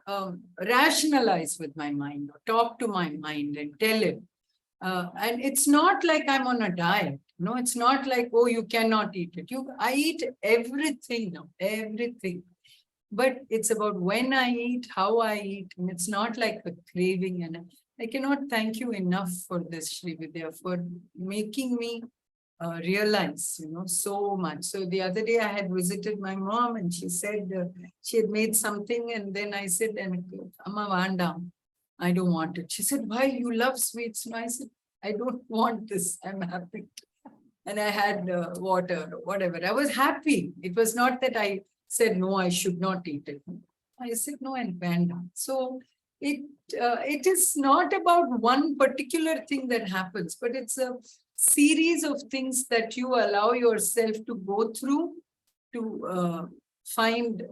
rationalize with my mind, or talk to my mind and tell it. And it's not like I'm on a diet. No, it's not like, oh, you cannot eat it. I eat everything now, everything. But it's about when I eat, how I eat, and it's not like a craving. And I cannot thank you enough for this, Srividya, for making me realize, so much. So the other day I had visited my mom and she said she had made something, and then I said, Amma Vandam, I don't want it. She said, why, you love sweets? And I said, I don't want this. I'm happy. And I had water or whatever. I was happy. It was not that I said, no, I should not eat it. I said, no, and Vandam. So it is not about one particular thing that happens, but it's a series of things that you allow yourself to go through to find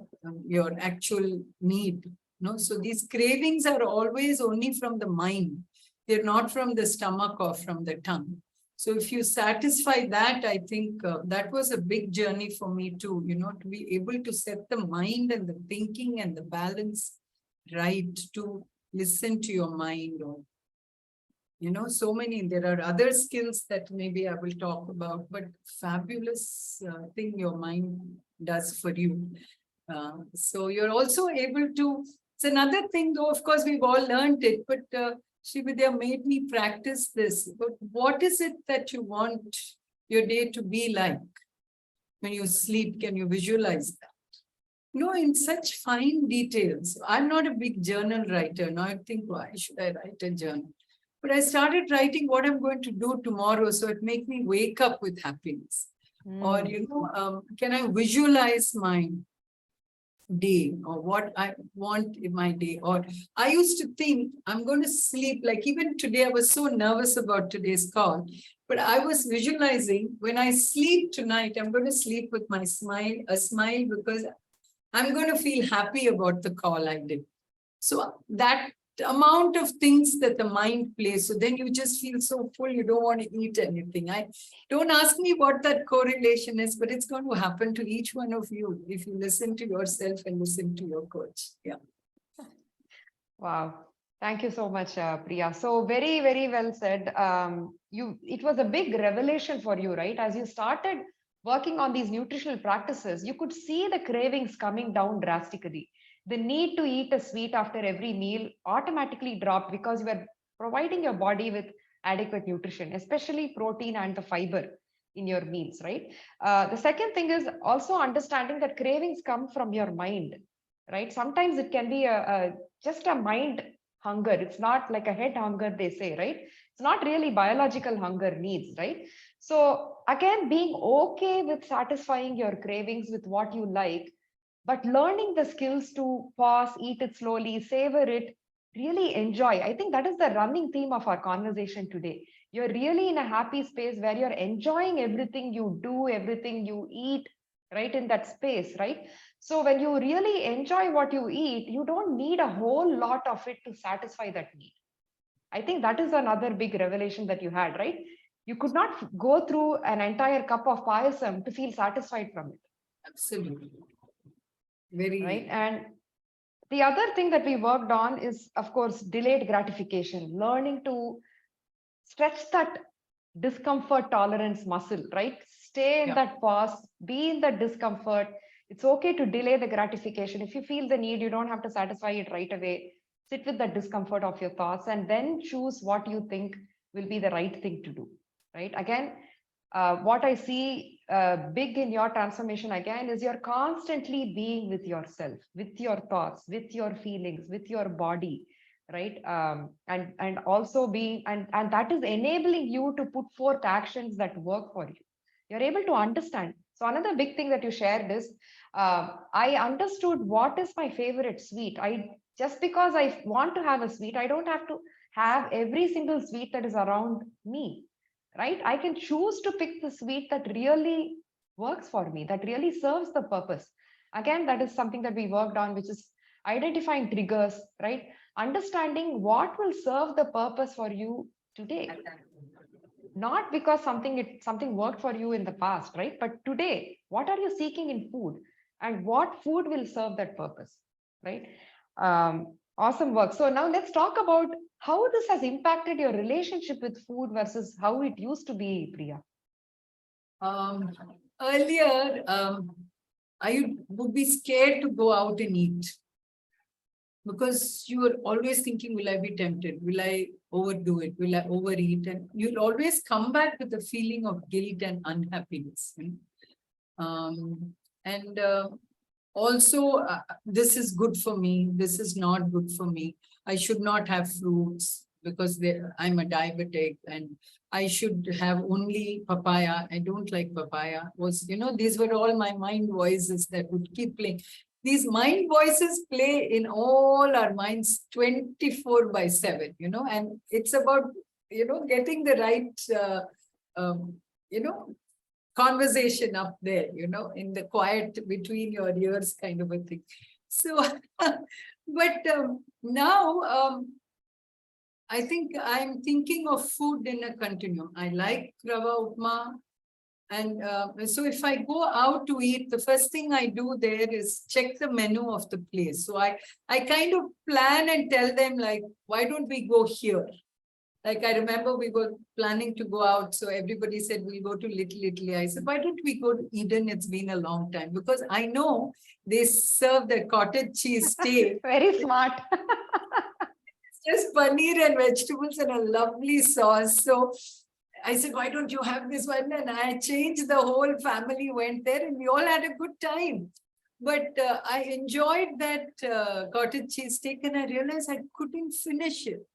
your actual need. So these cravings are always only from the mind. They're not from the stomach or from the tongue. So if you satisfy that, I think that was a big journey for me too, to be able to set the mind and the thinking and the balance right, to listen to your mind, or so many. There are other skills that maybe I will talk about, but fabulous thing your mind does for you. So you're also able to, it's another thing though, of course, we've all learned it, but Srividya made me practice this. But what is it that you want your day to be like when you sleep? Can you visualize that? In such fine details. I'm not a big journal writer. Now I think, why should I write a journal? But I started writing what I'm going to do tomorrow, so it makes me wake up with happiness. Or, can I visualize my day, or what I want in my day? Or I used to think I'm going to sleep, like even today, I was so nervous about today's call, but I was visualizing when I sleep tonight, I'm going to sleep with a smile, because I'm going to feel happy about the call I did. So that amount of things that the mind plays, so then you just feel so full, you don't want to eat anything. Don't ask me what that correlation is, but it's going to happen to each one of you if you listen to yourself and listen to your coach. Yeah. Wow. Thank you so much, Priya. So very, very well said. It was a big revelation for you, right? As you started working on these nutritional practices, you could see the cravings coming down drastically. The need to eat a sweet after every meal automatically dropped because you were providing your body with adequate nutrition, especially protein and the fiber in your meals, right? The second thing is also understanding that cravings come from your mind, right? Sometimes it can be just a mind hunger. It's not like a head hunger, they say, right? It's not really biological hunger needs, right? So again, being okay with satisfying your cravings with what you like, but learning the skills to pause, eat it slowly, savor it, really enjoy. I think that is the running theme of our conversation today. You're really in a happy space where you're enjoying everything you do, everything you eat, right, in that space, right? So when you really enjoy what you eat, you don't need a whole lot of it to satisfy that need. I think that is another big revelation that you had, right? You could not go through an entire cup of payasam to feel satisfied from it. Absolutely. Very right. And the other thing that we worked on is, of course, delayed gratification, learning to stretch that discomfort tolerance muscle, right? Stay in that pause, be in that discomfort. It's okay to delay the gratification. If you feel the need, you don't have to satisfy it right away. Sit with the discomfort of your thoughts and then choose what you think will be the right thing to do, right? Again, what I see big in your transformation again is you're constantly being with yourself, with your thoughts, with your feelings, with your body, right? And also being, and that is enabling you to put forth actions that work for you. You're able to understand. So another big thing that you shared is, I understood what is my favorite sweet. Just because I want to have a sweet, I don't have to have every single sweet that is around me, right? I can choose to pick the sweet that really works for me, that really serves the purpose. Again, that is something that we worked on, which is identifying triggers, right? Understanding what will serve the purpose for you today. Not because something worked for you in the past, right? But today, what are you seeking in food? And what food will serve that purpose, right? Awesome work. So now let's talk about how this has impacted your relationship with food versus how it used to be, Priya. Earlier, I would be scared to go out and eat because you were always thinking, will I be tempted? Will I overdo it? Will I overeat? And you'll always come back with a feeling of guilt and unhappiness. Also, this is good for me. This is not good for me. I should not have fruits because I'm a diabetic, and I should have only papaya. I don't like papaya. These were all my mind voices that would keep playing. These mind voices play in all our minds 24/7, and it's about, getting the right, conversation up there, in the quiet between your ears kind of a thing. So, but now I think I'm thinking of food in a continuum. I like rava upma. And so if I go out to eat, the first thing I do there is check the menu of the place. So I kind of plan and tell them, like, why don't we go here? Like, I remember we were planning to go out. So everybody said, we'll go to Little Italy. I said, why don't we go to Eden? It's been a long time. Because I know they serve the cottage cheese steak. Very smart. Just paneer and vegetables and a lovely sauce. So I said, why don't you have this one? And I changed, the whole family went there and we all had a good time. But I enjoyed that cottage cheese steak and I realized I couldn't finish it.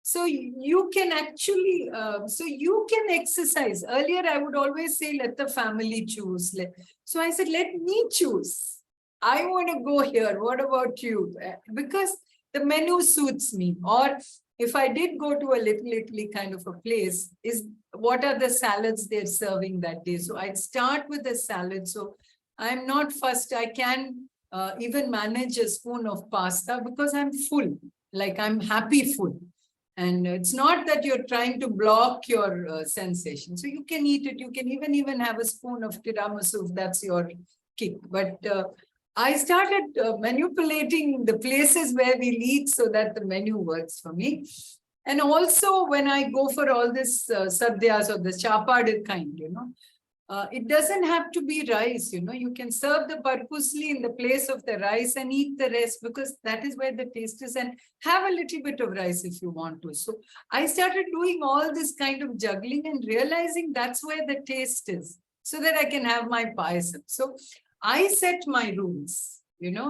So you can actually, so you can exercise. Earlier, I would always say, let the family choose. So I said, let me choose. I want to go here. What about you? Because the menu suits me. Or if I did go to a Little Italy kind of a place, is what are the salads they're serving that day? So I'd start with the salad. So I'm not fussed. I can even manage a spoon of pasta because I'm full. Like, I'm happy full. And it's not that you're trying to block your sensation. So you can eat it. You can even have a spoon of tiramisu if that's your kick. But I started manipulating the places where we'll eat so that the menu works for me. And also when I go for all this sadhyas or the chapad kind, it doesn't have to be rice, you can serve the purposely in the place of the rice and eat the rest because that is where the taste is, and have a little bit of rice if you want to. So I started doing all this kind of juggling and realizing that's where the taste is so that I can have my payasam. So I set my rules,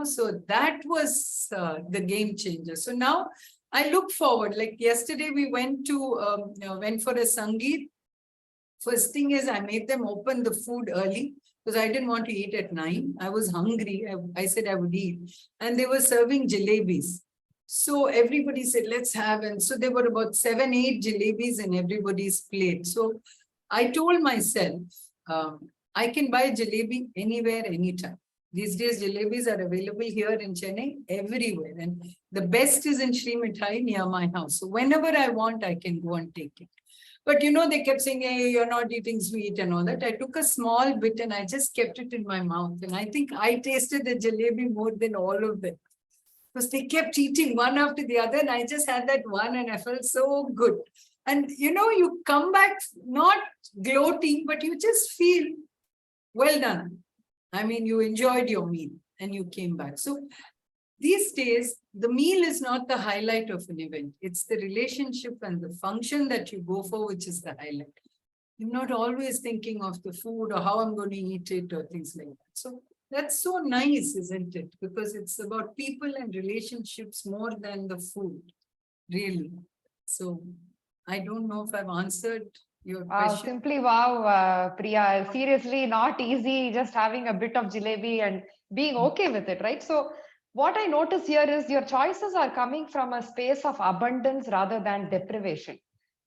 so that was the game changer. So now I look forward, like yesterday we went for a Sangeet. First thing is I made them open the food early because I didn't want to eat at 9. I was hungry. I said I would eat. And they were serving jalebis. So everybody said, let's have. And so there were about 7, 8 jalebis in everybody's plate. So I told myself, I can buy jalebi anywhere, anytime. These days, jalebis are available here in Chennai, everywhere. And the best is in Sri Mithai near my house. So whenever I want, I can go and take it. But, they kept saying, hey, you're not eating sweet and all that. I took a small bit and I just kept it in my mouth. And I think I tasted the jalebi more than all of them. Because they kept eating one after the other. And I just had that one and I felt so good. And, you come back not gloating, but you just feel, well done. I mean, you enjoyed your meal and you came back. So these days, the meal is not the highlight of an event. It's the relationship and the function that you go for, which is the highlight. I'm not always thinking of the food or how I'm going to eat it or things like that. So that's so nice, isn't it? Because it's about people and relationships more than the food, really. So I don't know if I've answered your question. Simply wow, Priya. Seriously, not easy just having a bit of jalebi and being okay with it, right? So what I notice here is your choices are coming from a space of abundance rather than deprivation,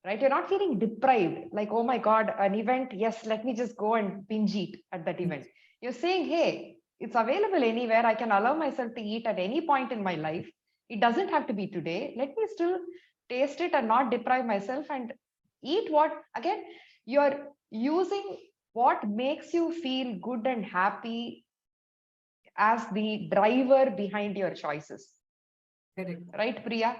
right? You're not feeling deprived, like, oh my God, an event, yes, let me just go and binge eat at that event. You're saying, hey, it's available anywhere. I can allow myself to eat at any point in my life. It doesn't have to be today. Let me still taste it and not deprive myself and eat what, again, you're using what makes you feel good and happy as the driver behind your choices. Correct. Right, Priya?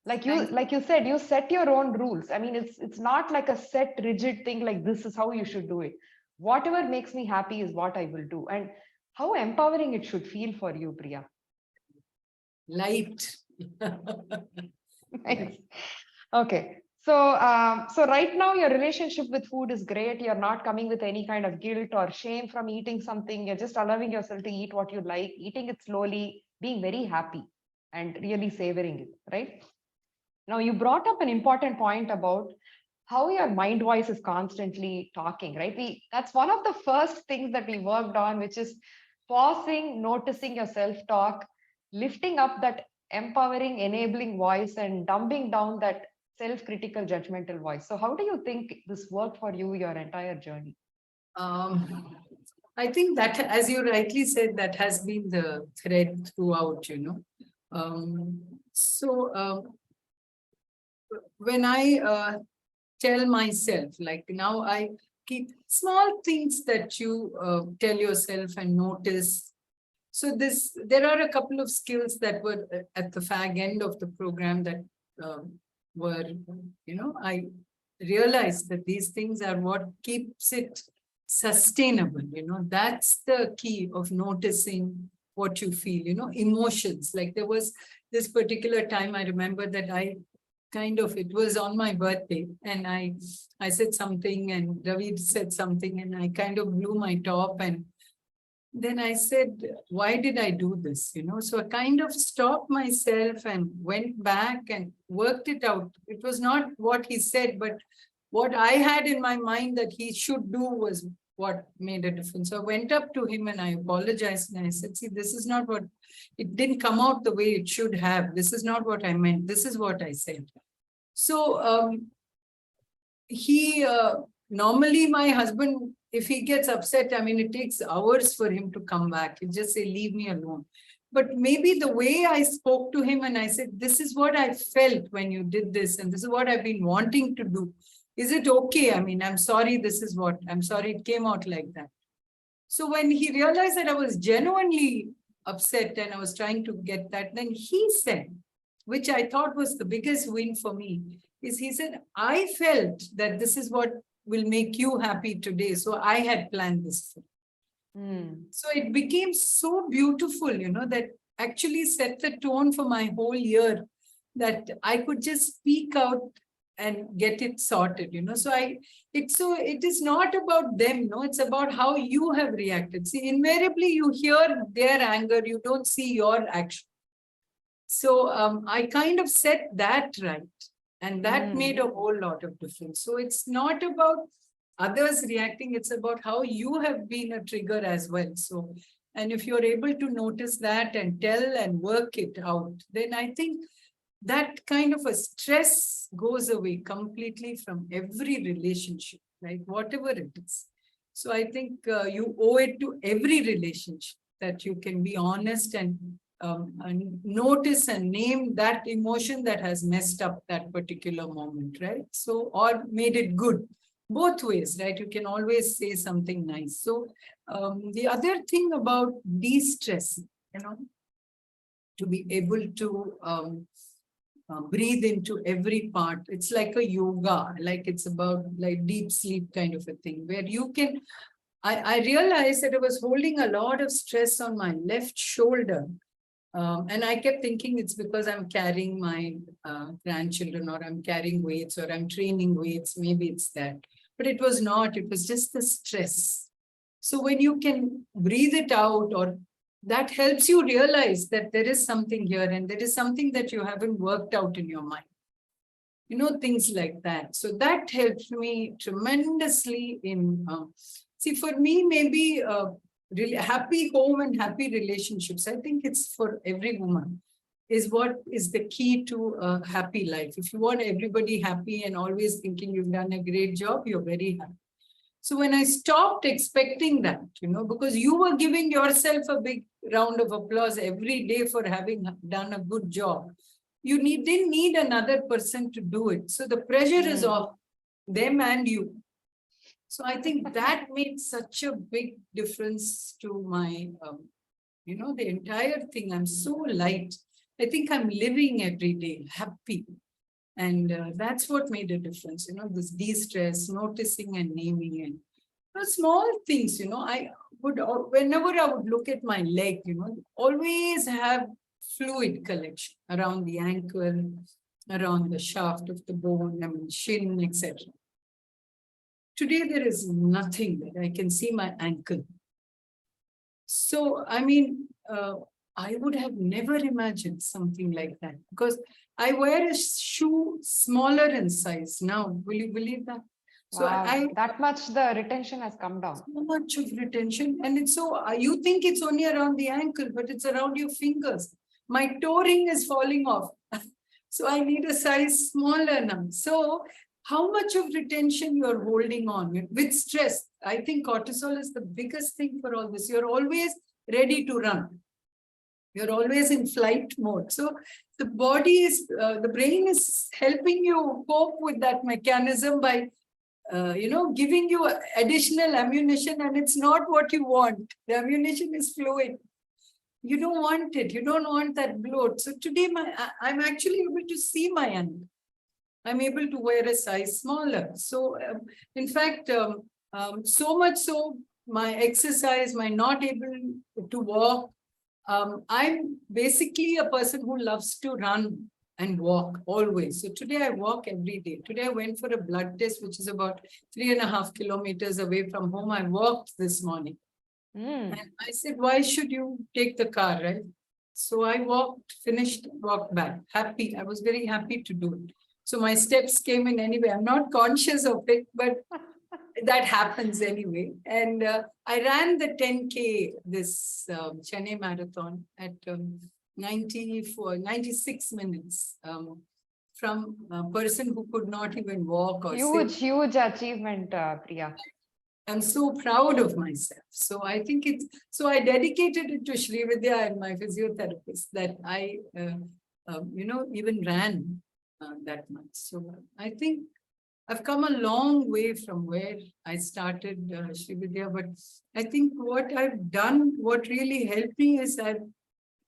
Like you said, you set your own rules. I mean, it's not like a set rigid thing like this is how you should do it. Whatever makes me happy is what I will do. And how empowering it should feel for you, Priya. Light. Nice. Okay. So right now your relationship with food is great. You're not coming with any kind of guilt or shame from eating something. You're just allowing yourself to eat what you like, eating it slowly, being very happy and really savoring it, right? Now you brought up an important point about how your mind voice is constantly talking, right? That's one of the first things that we worked on, which is pausing, noticing your self-talk, lifting up that empowering, enabling voice and dumbing down that self-critical judgmental voice. So how do you think this worked for you your entire journey? I think that, as you rightly said, that has been the thread throughout, when I tell myself, like now I keep small things that you tell yourself and notice. So there are a couple of skills that were at the fag end of the program that were, I realized that these things are what keeps it sustainable. That's the key of noticing what you feel, emotions. Like there was this particular time I remember that it was on my birthday, and I said something and Ravi said something, and I kind of blew my top, and then I said, why did I do this? So I kind of stopped myself and went back and worked it out. It was not what he said, but what I had in my mind that he should do was what made a difference. So I went up to him and I apologized, and I said, see, this is not what, it didn't come out the way it should have. This is not what I meant. This is what I said. So he normally my husband, if he gets upset, I mean, it takes hours for him to come back. He just say, leave me alone. But maybe the way I spoke to him and I said, this is what I felt when you did this, and this is what I've been wanting to do. Is it okay? I mean, I'm sorry, I'm sorry it came out like that. So when he realized that I was genuinely upset and I was trying to get that, then he said, which I thought was the biggest win for me, is he said, I felt that this is what will make you happy today. So I had planned this for you. So it became so beautiful, that actually set the tone for my whole year, that I could just speak out and get it sorted, So it is not about them, no, it's about how you have reacted. See, invariably you hear their anger, you don't see your action. So I kind of set that right. And that made a whole lot of difference. So it's not about others reacting, it's about how you have been a trigger as well. So, and if you're able to notice that and tell and work it out, then I think that kind of a stress goes away completely from every relationship, right? Whatever it is. So I think you owe it to every relationship that you can be honest and notice and name that emotion that has messed up that particular moment, right? So, or made it good, both ways, right? You can always say something nice. So the other thing about de-stress, to be able to breathe into every part. It's like a yoga, like it's about like deep sleep kind of a thing, where you can, I realized that I was holding a lot of stress on my left shoulder. And I kept thinking it's because I'm carrying my grandchildren, or I'm carrying weights, or I'm training weights. Maybe it's that. But it was not. It was just the stress. So when you can breathe it out, or that helps you realize that there is something here and there is something that you haven't worked out in your mind. Things like that. So that helped me tremendously in, see, for me, maybe really happy home and happy relationships, I think it's for every woman, is what is the key to a happy life. If you want everybody happy and always thinking you've done a great job, you're very happy. So when I stopped expecting that, because you were giving yourself a big round of applause every day for having done a good job, you didn't need another person to do it. So the pressure is off them and you. So I think that made such a big difference to my, the entire thing. I'm so light. I think I'm living every day happy. And that's what made a difference, this de-stress, noticing and naming, and small things, I would, whenever I would look at my leg, always have fluid collection around the ankle, around the shaft of the bone, I mean, shin, etc. Today, there is nothing that I can see my ankle. So, I mean, I would have never imagined something like that, because I wear a shoe smaller in size now. Will you believe that? So wow, that much the retention has come down. So much of retention. And it's so, you think it's only around the ankle, but it's around your fingers. My toe ring is falling off. So I need a size smaller now. So how much of retention you're holding on with stress. I think cortisol is the biggest thing for all this. You're always ready to run. You're always in flight mode. So the body is, the brain is helping you cope with that mechanism by, giving you additional ammunition, and it's not what you want. The ammunition is flowing. You don't want it. You don't want that bloat. So today, I'm actually able to see my end. I'm able to wear a size smaller. So, in fact, so much so, my exercise, my not able to walk, I'm basically a person who loves to run and walk always. So today I walk every day. Today I went for a blood test, which is about 3.5 kilometers away from home. I walked this morning. And I said, why should you take the car, right? So I walked, finished, walked back. Happy. I was very happy to do it. So my steps came in anyway. I'm not conscious of it, but that happens anyway. And I ran the 10K, this Chennai marathon at 96 minutes from a person who could not even walk or huge achievement, Priya. I'm so proud of myself. So I think so I dedicated it to Sri Vidya and my physiotherapist that I, even ran that much. So I think I've come a long way from where I started Sri Vidya, but I think what I've done, what really helped me is I've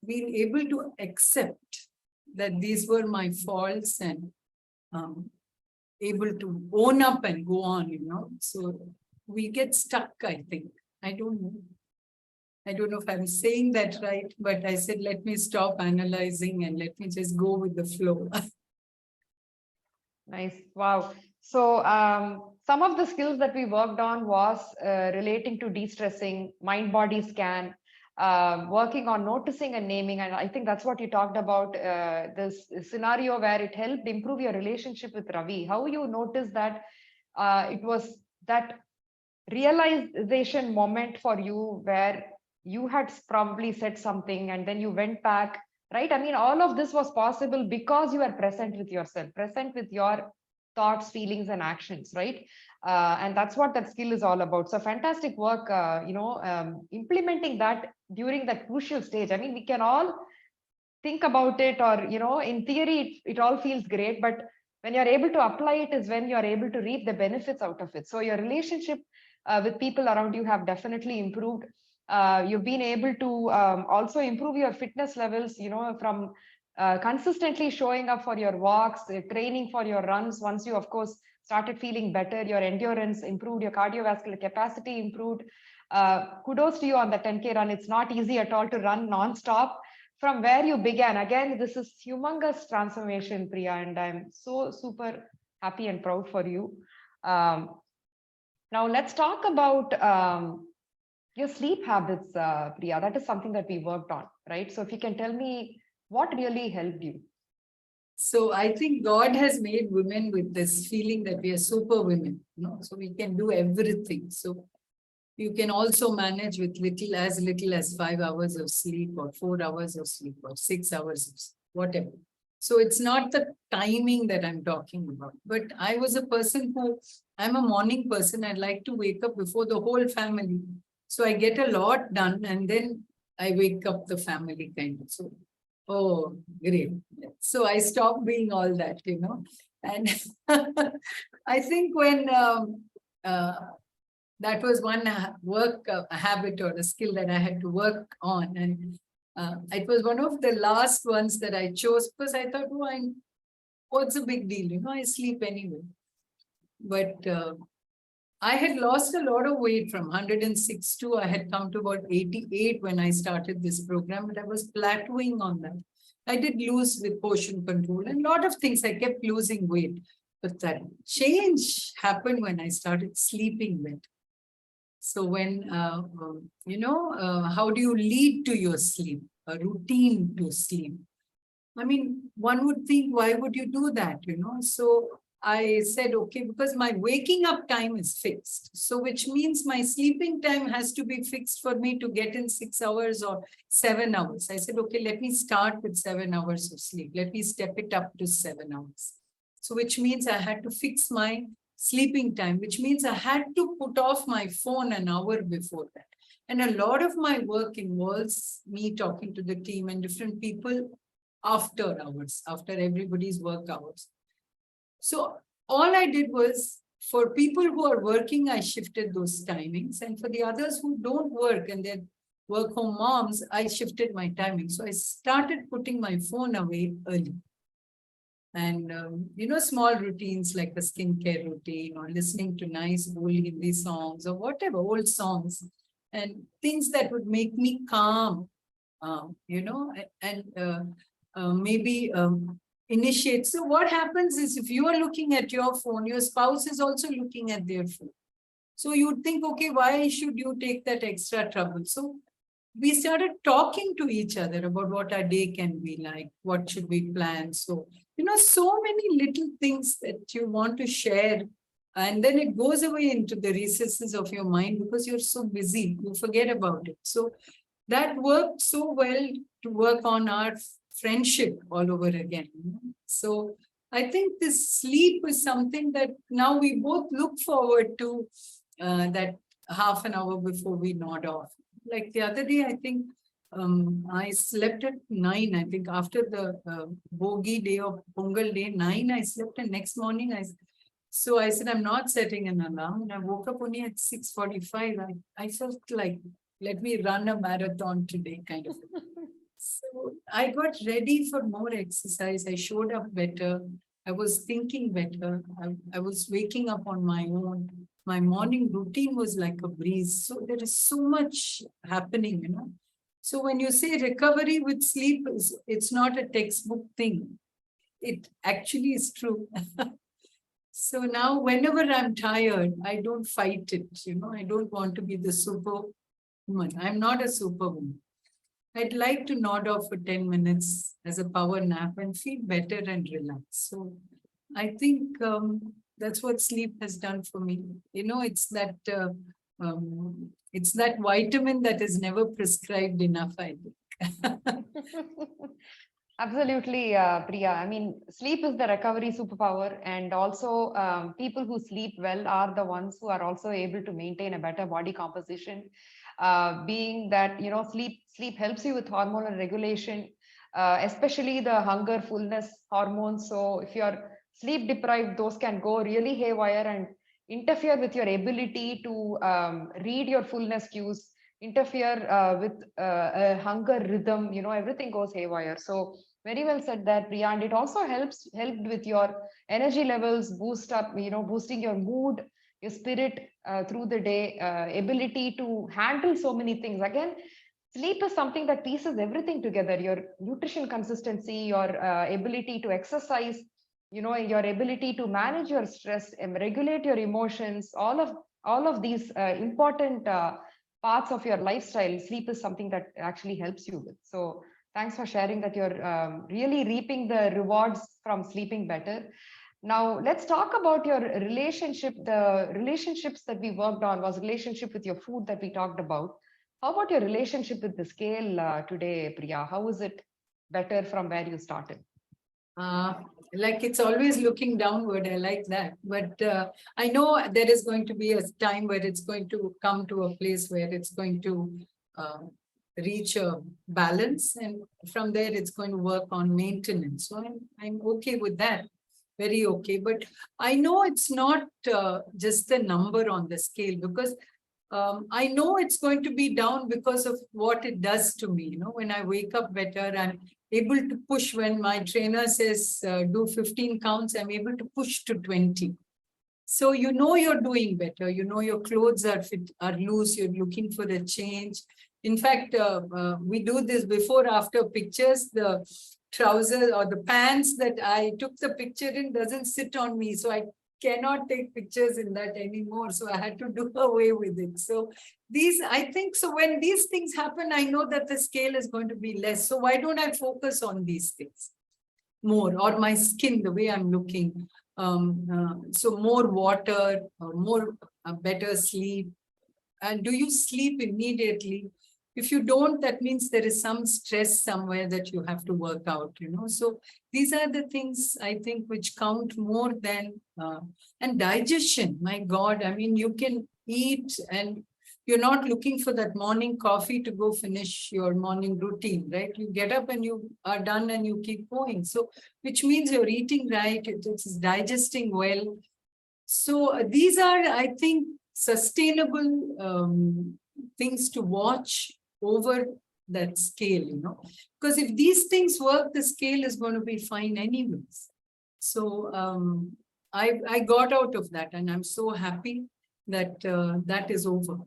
been able to accept that these were my faults and able to own up and go on, So we get stuck, I think. I don't know. I don't know if I'm saying that right, but I said, let me stop analyzing and let me just go with the flow. Nice. Wow. So some of the skills that we worked on was relating to de-stressing, mind-body scan, working on noticing and naming. And I think that's what you talked about, this scenario where it helped improve your relationship with Ravi. How you noticed that it was that realization moment for you where you had probably said something and then you went back, right? I mean, all of this was possible because you were present with yourself, present with your thoughts, feelings, and actions, right? And that's what that skill is all about. So fantastic work, implementing that during that crucial stage. I mean, we can all think about it, or, in theory, it all feels great, but when you're able to apply it is when you're able to reap the benefits out of it. So your relationship with people around you have definitely improved. You've been able to also improve your fitness levels, from consistently showing up for your walks, training for your runs. Once you, of course, started feeling better, your endurance improved, your cardiovascular capacity improved. Kudos to you on the 10K run. It's not easy at all to run non-stop from where you began. Again, this is humongous transformation, Priya, and I'm so super happy and proud for you. Now let's talk about your sleep habits, Priya. That is something that we worked on, right? So if you can tell me what really helped you. So I think God has made women with this feeling that we are super women, so we can do everything. So you can also manage with as little as 5 hours of sleep or 4 hours of sleep or 6 hours of sleep, whatever. So it's not the timing that I'm talking about, but I was a person I'm a morning person. I like to wake up before the whole family. So I get a lot done and then I wake up the family kind of. So, oh, great. So I stopped being all that, and I think when that was one work habit or a skill that I had to work on. And it was one of the last ones that I chose because I thought, what's the big deal? I sleep anyway. But I had lost a lot of weight from 106 to I had come to about 88 when I started this program, but I was plateauing on that. I did lose with portion control and a lot of things. I kept losing weight, but that change happened when I started sleeping better. So when, how do you lead to your sleep, a routine to sleep? I mean, one would think, why would you do that, So I said, okay, because my waking up time is fixed. So which means my sleeping time has to be fixed for me to get in 6 hours or 7 hours. I said, okay, let me start with 7 hours of sleep. Let me step it up to 7 hours. So which means I had to fix my sleeping time, which means I had to put off my phone an hour before that. And a lot of my work involves me talking to the team and different people after hours, after everybody's work hours. So all I did was, for people who are working, I shifted those timings. And for the others who don't work and they're work home moms, I shifted my timing. So I started putting my phone away early. And, small routines like a skincare routine or listening to nice old Hindi songs or whatever, old songs, and things that would make me calm, and maybe initiate. So what happens is, if you are looking at your phone, your spouse is also looking at their phone. So you'd think, okay, why should you take that extra trouble? So we started talking to each other about what our day can be like, what should we plan. So, so many little things that you want to share, and then it goes away into the recesses of your mind because you're so busy, you forget about it. So that worked so well to work on our friendship all over again. So I think this sleep is something that now we both look forward to, that half an hour before we nod off. Like the other day, I think I slept at 9. I think after the Bogi day of Pongal day, 9, I slept, and next morning I said, I'm not setting an alarm. And I woke up only at 6:45. I felt like, let me run a marathon today, kind of. So I got ready for more exercise. I showed up better. I was thinking better. I was waking up on my own. My morning routine was like a breeze. So there is so much happening, So when you say recovery with sleep, it's not a textbook thing. It actually is true. So now whenever I'm tired, I don't fight it, I don't want to be the superwoman. I'm not a superwoman. I'd like to nod off for 10 minutes as a power nap and feel better and relaxed. So I think that's what sleep has done for me. It's that vitamin that is never prescribed enough, I think. Absolutely, Priya. I mean, sleep is the recovery superpower, and also people who sleep well are the ones who are also able to maintain a better body composition. Being that sleep helps you with hormonal regulation, especially the hunger, fullness hormones. So if you're sleep deprived, those can go really haywire and interfere with your ability to read your fullness cues, interfere with a hunger rhythm. Everything goes haywire. So very well said there, Priya. And it also helped with your energy levels, boosting your mood, your spirit through the day, ability to handle so many things. Again, sleep is something that pieces everything together: your nutrition consistency, your ability to exercise, your ability to manage your stress and regulate your emotions. All of these important parts of your lifestyle, sleep is something that actually helps you with. So thanks for sharing that you're really reaping the rewards from sleeping better. Now, let's talk about your relationship. The relationships that we worked on was relationship with your food that we talked about. How about your relationship with the scale today, Priya? How is it better from where you started? Like it's always looking downward. I like that. But I know there is going to be a time where it's going to come to a place where it's going to reach a balance. And from there, it's going to work on maintenance. So I'm okay with that. Very okay. But I know it's not just the number on the scale, because I know it's going to be down because of what it does to me. When I wake up better, I'm able to push. When my trainer says do 15 counts, I'm able to push to 20. So you're doing better. Your clothes are loose. You're looking for a change. In fact, we do this before after pictures. The trousers or the pants that I took the picture in doesn't sit on me, so I cannot take pictures in that anymore. So I had to do away with it. So I think so when these things happen, I know that the scale is going to be less. So why don't I focus on these things more, or my skin, the way I'm looking? So more water, more better sleep. And do you sleep immediately? If you don't, that means there is some stress somewhere that you have to work out, So these are the things I think which count more than, and digestion, my God, I mean, you can eat and you're not looking for that morning coffee to go finish your morning routine, right? You get up and you are done and you keep going. So, which means you're eating right, it's digesting well. So these are, I think, sustainable things to watch over that scale, because if these things work, the scale is going to be fine anyways. So I got out of that, and I'm so happy that that is over.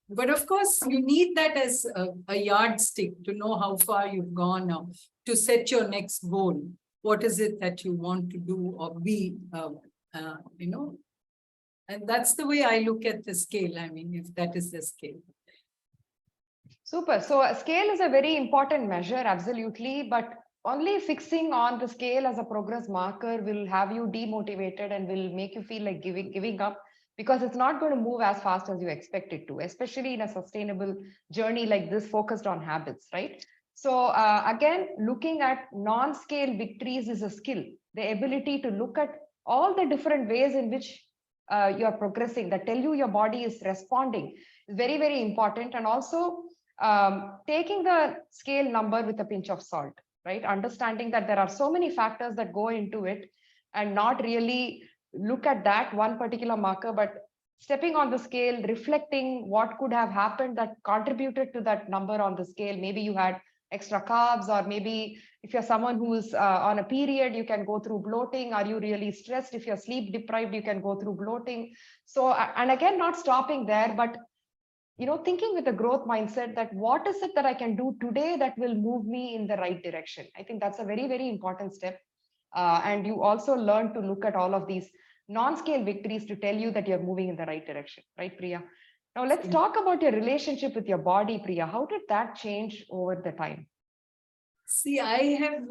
But of course, you need that as a yardstick to know how far you've gone now, to set your next goal. What is it that you want to do or be, And that's the way I look at the scale. I mean, if that is the scale. Super. So a scale is a very important measure, absolutely. But only fixing on the scale as a progress marker will have you demotivated and will make you feel like giving up, because it's not going to move as fast as you expect it to, especially in a sustainable journey like this focused on habits, right? So again, looking at non-scale victories is a skill. The ability to look at all the different ways in which you are progressing, that tell you your body is responding, is very, very important. And also taking the scale number with a pinch of salt, right? Understanding that there are so many factors that go into it, and not really look at that one particular marker, but stepping on the scale, reflecting what could have happened that contributed to that number on the scale. Maybe you had extra carbs, or maybe if you're someone who's on a period, you can go through bloating. Are you really stressed? If you're sleep deprived, you can go through bloating. So, and again, not stopping there, but thinking with a growth mindset, that what is it that I can do today that will move me in the right direction. I think that's a very, very important step. And you also learn to look at all of these non-scale victories to tell you that you're moving in the right direction, right, Priya? Now let's talk about your relationship with your body, Priya. How did that change over the time? See, I have,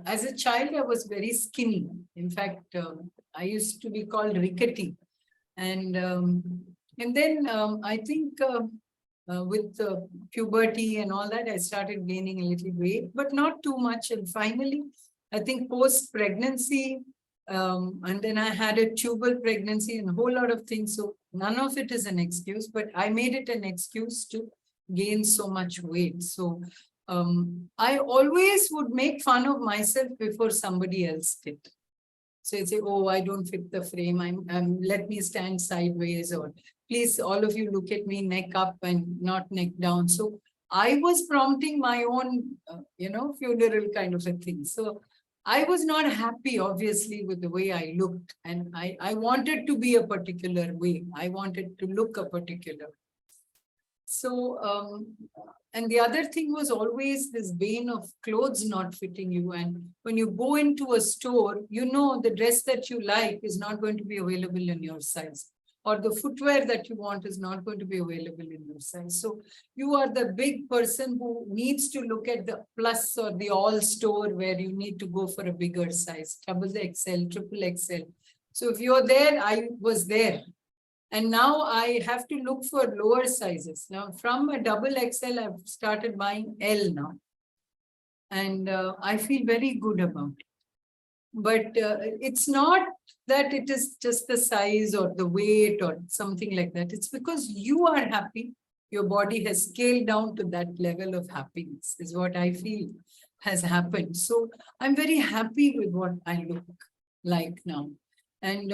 as a child, I was very skinny. In fact, I used to be called rickety. And then I think with puberty and all that, I started gaining a little weight, but not too much. And finally, I think post-pregnancy, and then I had a tubal pregnancy and a whole lot of things. So none of it is an excuse, but I made it an excuse to gain so much weight. So I always would make fun of myself before somebody else did. So you say, oh, I don't fit the frame. Let me stand sideways, or please, all of you look at me neck up and not neck down. So I was prompting my own, funeral kind of a thing. So I was not happy, obviously, with the way I looked. And I wanted to be a particular way. I wanted to look a particular way. So, and the other thing was always this bane of clothes not fitting you. And when you go into a store, the dress that you like is not going to be available in your size, or the footwear that you want is not going to be available in your size. So you are the big person who needs to look at the plus or the all store, where you need to go for a bigger size, double XL, triple XL. So if you're there, I was there. And now I have to look for lower sizes. Now, from a double XL, I've started buying L now. And I feel very good about it. But it's not that it is just the size or the weight or something like that. It's because you are happy. Your body has scaled down to that level of happiness, is what I feel has happened. So I'm very happy with what I look like now. And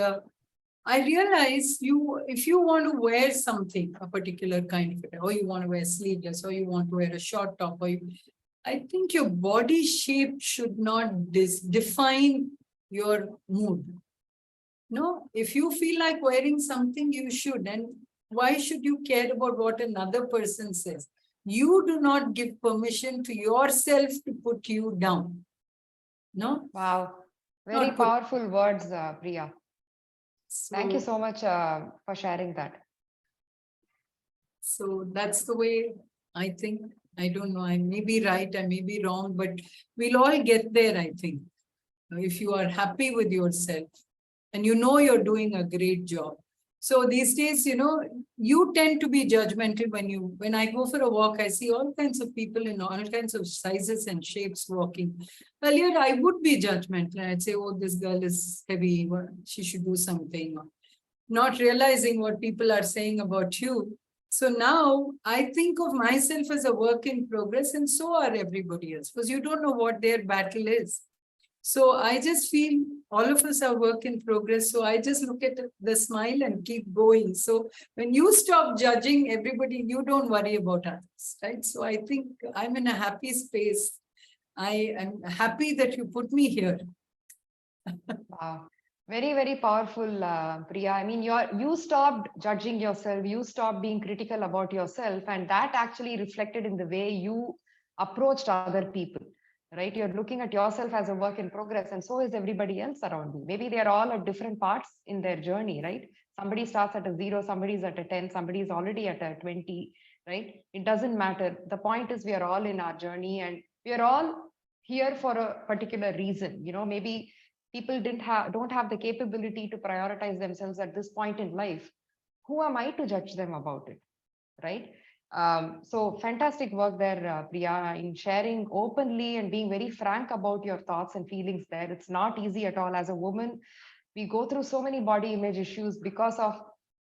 I realize if you want to wear something, a particular kind of it, or you want to wear sleeveless, or you want to wear a short top, I think your body shape should not define your mood. No, if you feel like wearing something, you should. And why should you care about what another person says? You do not give permission to yourself to put you down. No? Wow. Very powerful words, Priya. So, thank you so much for sharing that. So that's the way I think. I don't know, I may be right, I may be wrong, but we'll all get there, I think. If you are happy with yourself and you're doing a great job. So these days, you tend to be judgmental when I go for a walk, I see all kinds of people in all kinds of sizes and shapes walking. Earlier, I would be judgmental. I'd say, oh, this girl is heavy, she should do something, or not realizing what people are saying about you. So now I think of myself as a work in progress, and so are everybody else, because you don't know what their battle is. So I just feel all of us are work in progress. So I just look at the smile and keep going. So when you stop judging everybody, you don't worry about others, right? So I think I'm in a happy space. I am happy that you put me here. Wow. Very, very powerful, Priya. I mean, you stopped judging yourself, you stopped being critical about yourself, and that actually reflected in the way you approached other people, right? You're looking at yourself as a work in progress, and so is everybody else around you. Maybe they're all at different parts in their journey, right? Somebody starts at a 0, somebody's at a 10, somebody's already at a 20, right? It doesn't matter. The point is we are all in our journey, and we are all here for a particular reason. Maybe people don't have the capability to prioritize themselves at this point in life. Who am I to judge them about it, right? So fantastic work there, Priya, in sharing openly and being very frank about your thoughts and feelings there. It's not easy at all. As a woman, we go through so many body image issues because of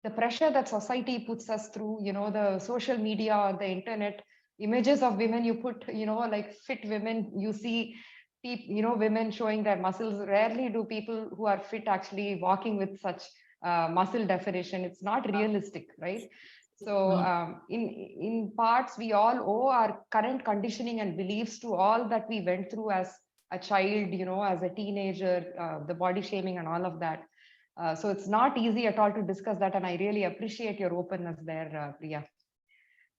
the pressure that society puts us through, the social media or the internet images of women you put, like fit women, you see women showing their muscles. Rarely do people who are fit actually walking with such muscle definition. It's not realistic, right? So in parts, we all owe our current conditioning and beliefs to all that we went through as a child, as a teenager, the body shaming and all of that. So it's not easy at all to discuss that, and I really appreciate your openness there, Priya.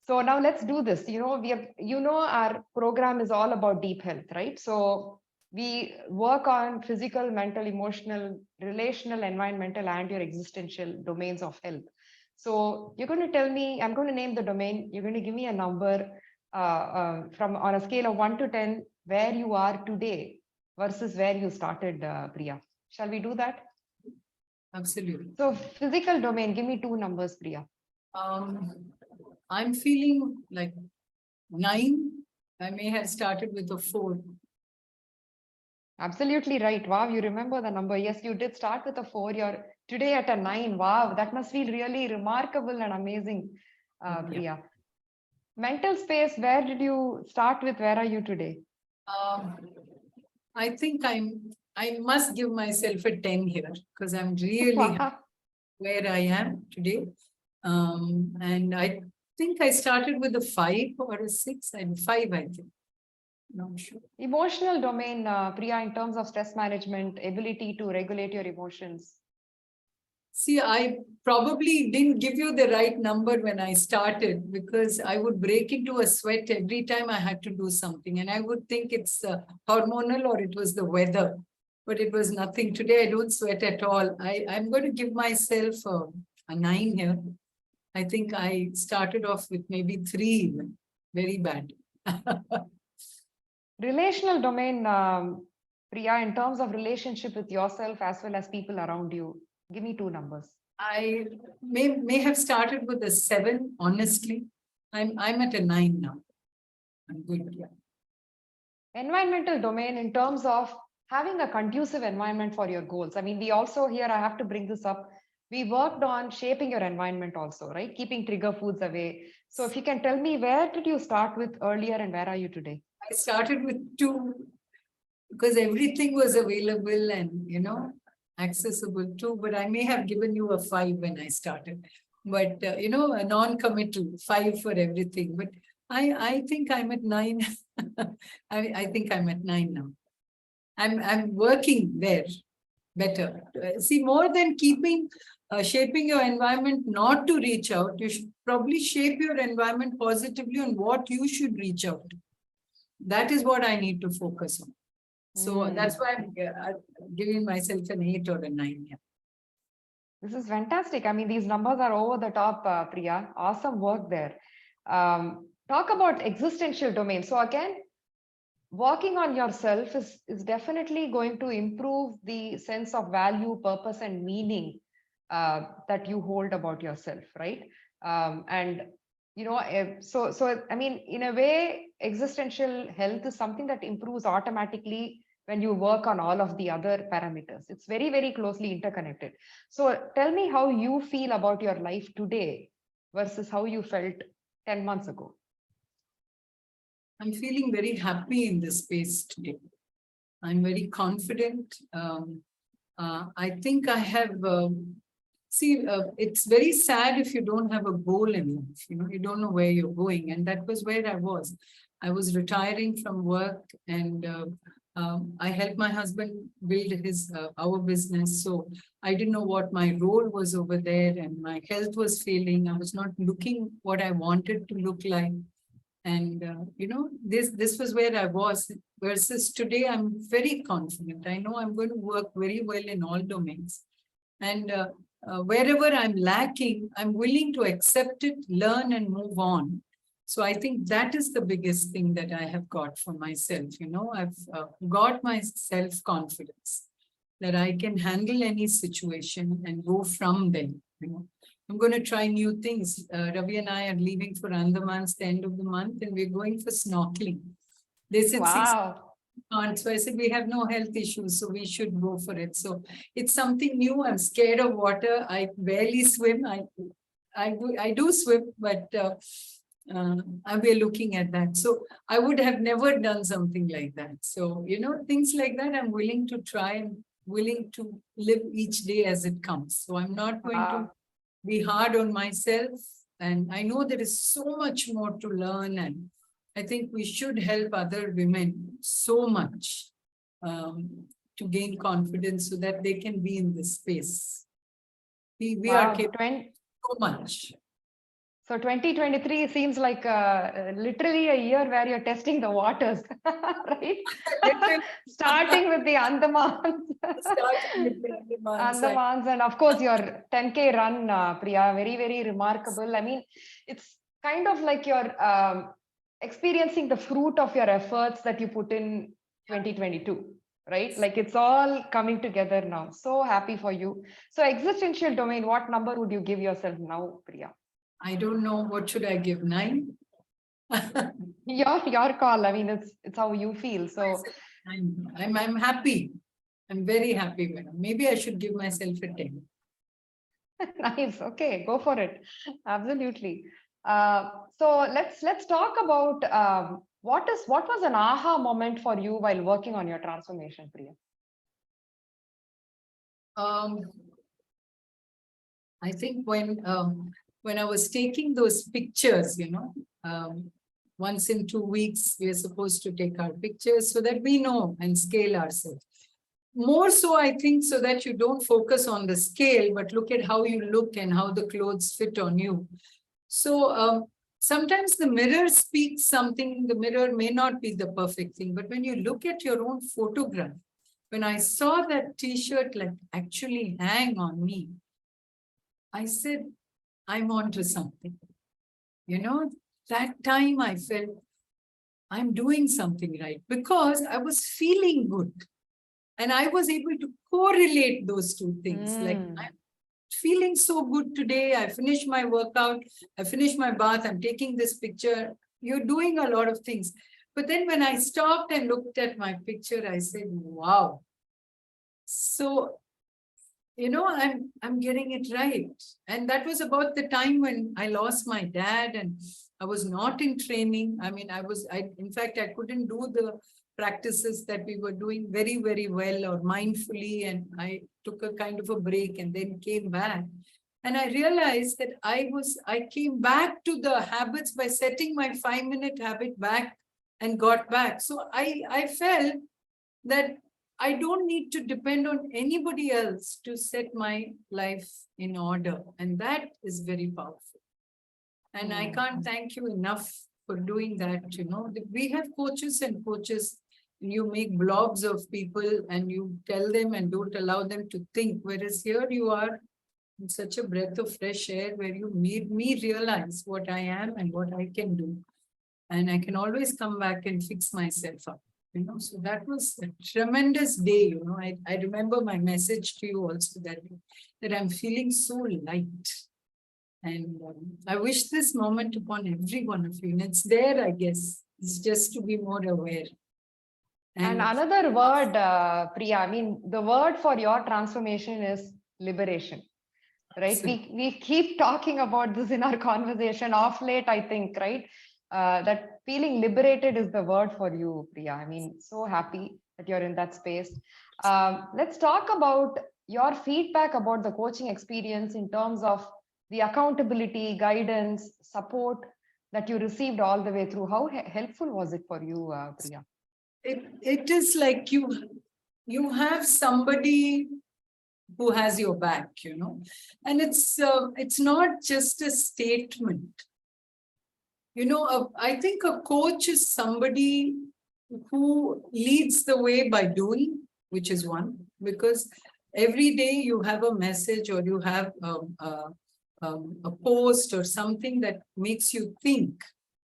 So now let's do this. Our program is all about deep health, right? So we work on physical, mental, emotional, relational, environmental, and your existential domains of health. So you're going to tell me, I'm going to name the domain. You're going to give me a number from on a scale of 1 to 10, where you are today versus where you started, Priya. Shall we do that? Absolutely. So physical domain, give me 2 numbers, Priya. I'm feeling like 9. I may have started with a 4. Absolutely right. Wow, you remember the number. Yes, you did start with a 4. You're today at a 9. Wow, that must feel really remarkable and amazing, Priya. Yeah. Mental space, where did you start with? Where are you today? I think I must give myself a 10 here, because I'm really happy where I am today. And I think I started with a 5 or a 6 and 5, I think. Not sure. Emotional domain, Priya, in terms of stress management, ability to regulate your emotions. See, I probably didn't give you the right number when I started, because I would break into a sweat every time I had to do something. And I would think it's hormonal or it was the weather, but it was nothing. Today, I don't sweat at all. I'm going to give myself a 9 here. I think I started off with maybe 3 even. Very bad. Relational domain, Priya, in terms of relationship with yourself as well as people around you. Give me 2 numbers. I may have started with a 7, honestly. I'm at a 9 now. I'm good. Yeah. Environmental domain, in terms of having a conducive environment for your goals. I mean, we also here, I have to bring this up. We worked on shaping your environment also, right? Keeping trigger foods away. So if you can tell me, where did you start with earlier and where are you today? I started with 2, because everything was available and, accessible too, but I may have given you a 5 when I started. But, a non-committal 5 for everything. But I think I'm at 9. I think I'm at 9 now. I'm working there better. See, more than shaping your environment not to reach out, you should probably shape your environment positively on what you should reach out to. That is what I need to focus on. So that's why I'm giving myself an 8 or a 9. Yeah. This is fantastic. I mean, these numbers are over the top, Priya. Awesome work there. Talk about existential domain. So again, working on yourself is definitely going to improve the sense of value, purpose, and meaning that you hold about yourself, right? And so I mean, in a way, existential health is something that improves automatically when you work on all of the other parameters. It's very, very closely interconnected. So tell me how you feel about your life today versus how you felt 10 months ago. I'm feeling very happy in this space today. I'm very confident. I think I have, it's very sad if you don't have a goal in life, you don't know where you're going. And that was where I was. I was retiring from work, and I helped my husband build our business. So I didn't know what my role was over there, and my health was failing. I was not looking what I wanted to look like. And, this was where I was, versus today, I'm very confident. I know I'm going to work very well in all domains. And wherever I'm lacking, I'm willing to accept it, learn, and move on. So I think that is the biggest thing that I have got for myself. I've got my self-confidence that I can handle any situation and go from there. I'm going to try new things. Ravi and I are leaving for Andamans the end of the month, and we're going for snorkeling. They said Wow. So I said, we have no health issues, so we should go for it. So it's something new. I'm scared of water. I barely swim. I do swim, but we're looking at that. So I would have never done something like that. So, things like that, I'm willing to try and willing to live each day as it comes. So I'm not going to be hard on myself. And I know there is so much more to learn, and I think we should help other women so much to gain confidence so that they can be in this space. We are capable so much. So 2023 seems like literally a year where you're testing the waters, right? Starting with the Andamans. Andamans, and of course your 10K run, Priya, very, very remarkable. I mean, it's kind of like you're experiencing the fruit of your efforts that you put in 2022, right? Like it's all coming together now. So happy for you. So existential domain, what number would you give yourself now, Priya? I don't know. What should I give? 9? Your call. I mean, it's how you feel. So I'm happy. I'm very happy with it. Maybe I should give myself a 10. Nice. Okay, go for it. Absolutely. So let's talk about what was an aha moment for you while working on your transformation, Priya? I think when I was taking those pictures, once in 2 weeks, we are supposed to take our pictures so that we know and scale ourselves. More so, I think, so that you don't focus on the scale, but look at how you look and how the clothes fit on you. So sometimes the mirror speaks something. The mirror may not be the perfect thing, but when you look at your own photograph, when I saw that t-shirt like actually hang on me, I said, I'm onto something. That time I felt I'm doing something right because I was feeling good. And I was able to correlate those two things. Like, I'm feeling so good today. I finished my workout. I finished my bath. I'm taking this picture. You're doing a lot of things. But then when I stopped and looked at my picture, I said, wow. So, I'm getting it right. And that was about the time when I lost my dad and I was not in training. I mean, in fact, I couldn't do the practices that we were doing very, very well or mindfully. And I took a kind of a break and then came back. And I realized that I came back to the habits by setting my 5-minute habit back and got back. So I felt that I don't need to depend on anybody else to set my life in order. And that is very powerful. And I can't thank you enough for doing that. We have coaches and coaches. You make blogs of people and you tell them and don't allow them to think. Whereas here you are in such a breath of fresh air where you made me realize what I am and what I can do. And I can always come back and fix myself up. So that was a tremendous day. I remember my message to you also that I'm feeling so light. And I wish this moment upon every one of you. And it's there, I guess. It's just to be more aware. And another word, Priya, I mean, the word for your transformation is liberation, right? We keep talking about this in our conversation off late, I think, right? That feeling liberated is the word for you, Priya. I mean, so happy that you're in that space. Let's talk about your feedback about the coaching experience in terms of the accountability, guidance, support that you received all the way through. How helpful was it for you, Priya? It is like you have somebody who has your back, and it's not just a statement. I think a coach is somebody who leads the way by doing, which is one, because every day you have a message or you have a post or something that makes you think.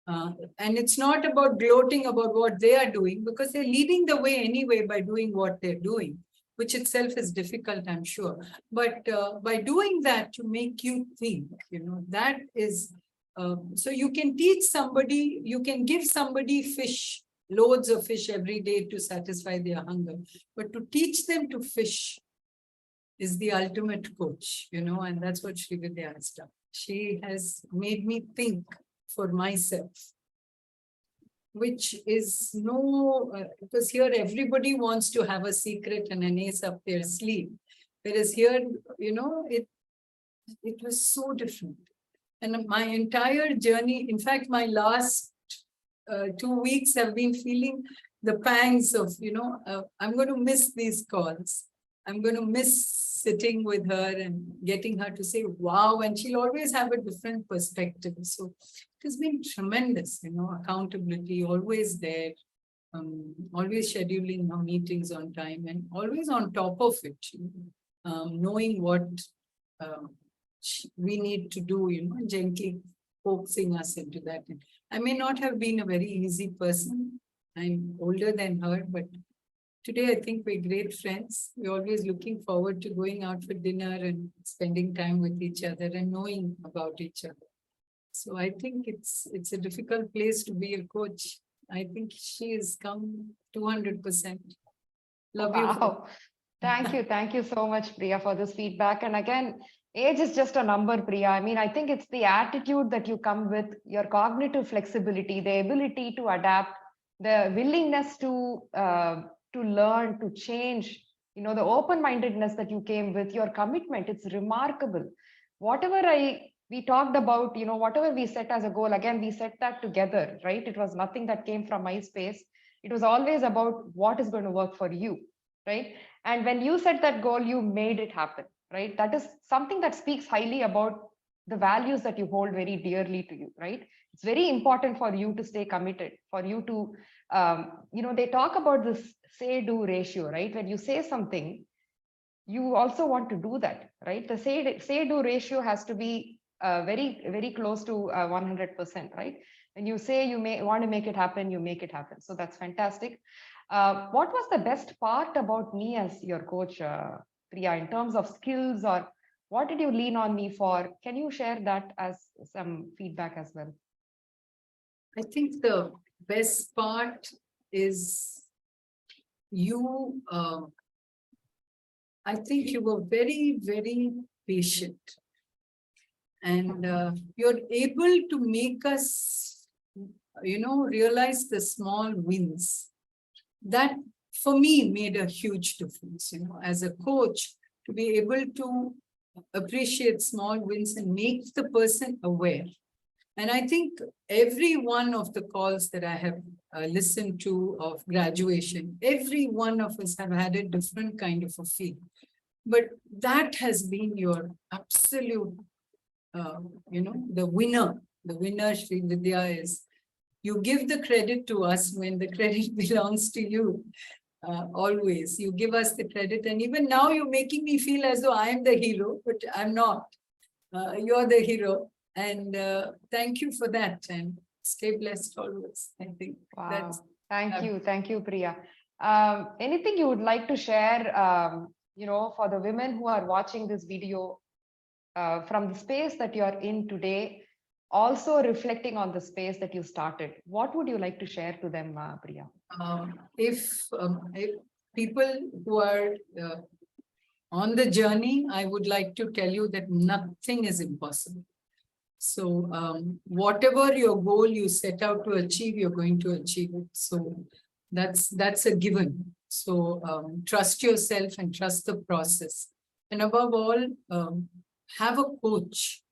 And it's not about gloating about what they are doing, because they're leading the way anyway by doing what they're doing, which itself is difficult, I'm sure. But by doing that, to make you think, that is, so you can teach somebody, you can give somebody fish, loads of fish every day to satisfy their hunger. But to teach them to fish is the ultimate coach, and that's what Sri Vidya has done. She has made me think for myself, which is because here everybody wants to have a secret and an ace up their sleeve. Whereas here, it was so different. And my entire journey, in fact, my last 2 weeks have been feeling the pangs of, I'm going to miss these calls. I'm going to miss sitting with her and getting her to say, wow, and she'll always have a different perspective. So it has been tremendous, accountability, always there, always scheduling our meetings on time and always on top of it, knowing what we need to do, gently coaxing us into that. I may not have been a very easy person. I'm older than her, but today, I think we're great friends. We're always looking forward to going out for dinner and spending time with each other and knowing about each other. So I think it's a difficult place to be a coach. I think she has come 200%. Love you. Wow. Thank you so much, Priya, for this feedback. And again, age is just a number, Priya. I mean, I think it's the attitude that you come with, your cognitive flexibility, the ability to adapt, the willingness to learn, to change, the open-mindedness that you came with, your commitment, it's remarkable. Whatever we talked about, whatever we set as a goal, again, we set that together, right? It was nothing that came from my space. It was always about what is going to work for you, right? And when you set that goal, you made it happen, right? That is something that speaks highly about the values that you hold very dearly to you, right? It's very important for you to stay committed, for you to, they talk about this say-do ratio, right? When you say something, you also want to do that, right? The say-do ratio has to be very, very close to 100%, right? When you say you may want to make it happen, you make it happen. So that's fantastic. What was the best part about me as your coach, Priya, in terms of skills, or what did you lean on me for? Can you share that as some feedback as well? I think the best part is you, I think you were very, very patient. And you're able to make us, realize the small wins. That, for me, made a huge difference, as a coach, to be able to appreciate small wins and make the person aware. And I think every one of the calls that I have listened to of graduation, every one of us have had a different kind of a feel. But that has been your absolute, the winner, Sri Vidya, is you give the credit to us when the credit belongs to you. Always, you give us the credit. And even now you're making me feel as though I am the hero, but I'm not. You're the hero. And thank you for that. And stay blessed always. I think wow. Thank you, Priya. Anything you would like to share, for the women who are watching this video from the space that you are in today, also reflecting on the space that you started? What would you like to share to them, Priya? If people who are on the journey, I would like to tell you that nothing is impossible. So whatever your goal you set out to achieve, you're going to achieve it. So that's a given. So trust yourself and trust the process. And above all, have a coach.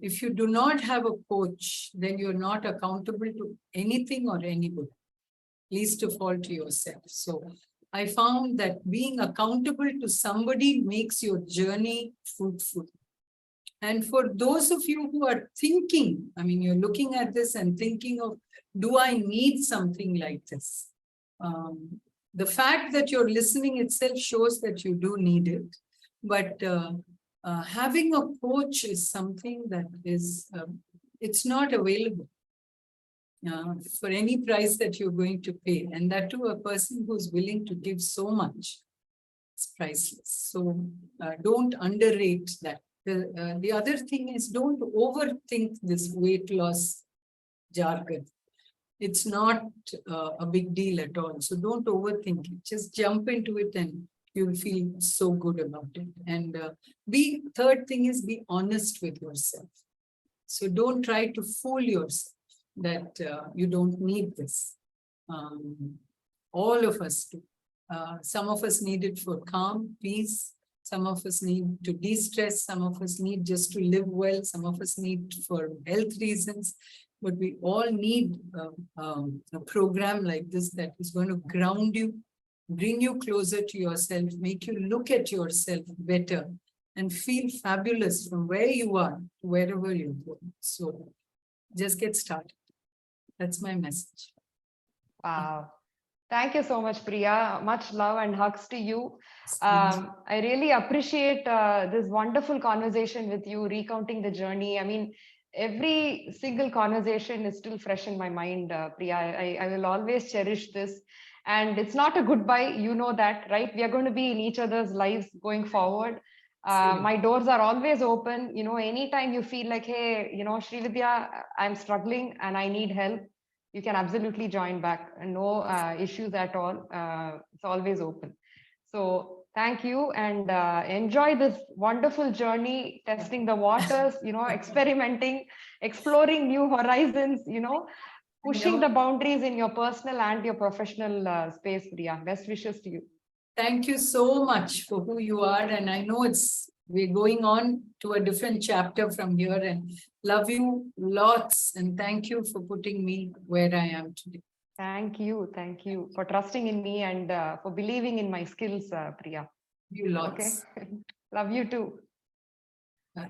If you do not have a coach, then you're not accountable to anything or anybody, least of all to yourself. So I found that being accountable to somebody makes your journey fruitful. And for those of you who are thinking, I mean, you're looking at this and thinking of, do I need something like this? The fact that you're listening itself shows that you do need it. But having a coach is something that is, it's not available for any price that you're going to pay. And that to a person who's willing to give so much, it's priceless. So don't underrate that. The other thing is, don't overthink this weight loss jargon. It's not a big deal at all. So don't overthink it. Just jump into it and you'll feel so good about it. And third thing is, be honest with yourself. So don't try to fool yourself that you don't need this. All of us do. Some of us need it for calm, peace. Some of us need to de-stress. Some of us need just to live well. Some of us need for health reasons. But we all need a program like this that is going to ground you, bring you closer to yourself, make you look at yourself better, and feel fabulous from where you are to wherever you're going. So just get started. That's my message. Wow. Thank you so much, Priya. Much love and hugs to you. I really appreciate this wonderful conversation with you, recounting the journey. I mean, every single conversation is still fresh in my mind, Priya. I will always cherish this. And it's not a goodbye, you know that, right? We are going to be in each other's lives going forward. My doors are always open. Anytime you feel like, hey, Srividya, I'm struggling and I need help, you can absolutely join back. No issues at all. It's always open. So thank you, and enjoy this wonderful journey, testing the waters, experimenting, exploring new horizons, pushing the boundaries in your personal and your professional space, Priya. Best wishes to you. Thank you so much for who you are. And I know we're going on to a different chapter from here, and love you lots. And thank you for putting me where I am today. Thank you for trusting in me and for believing in my skills, Priya. You lots. Okay. Love you too. Bye.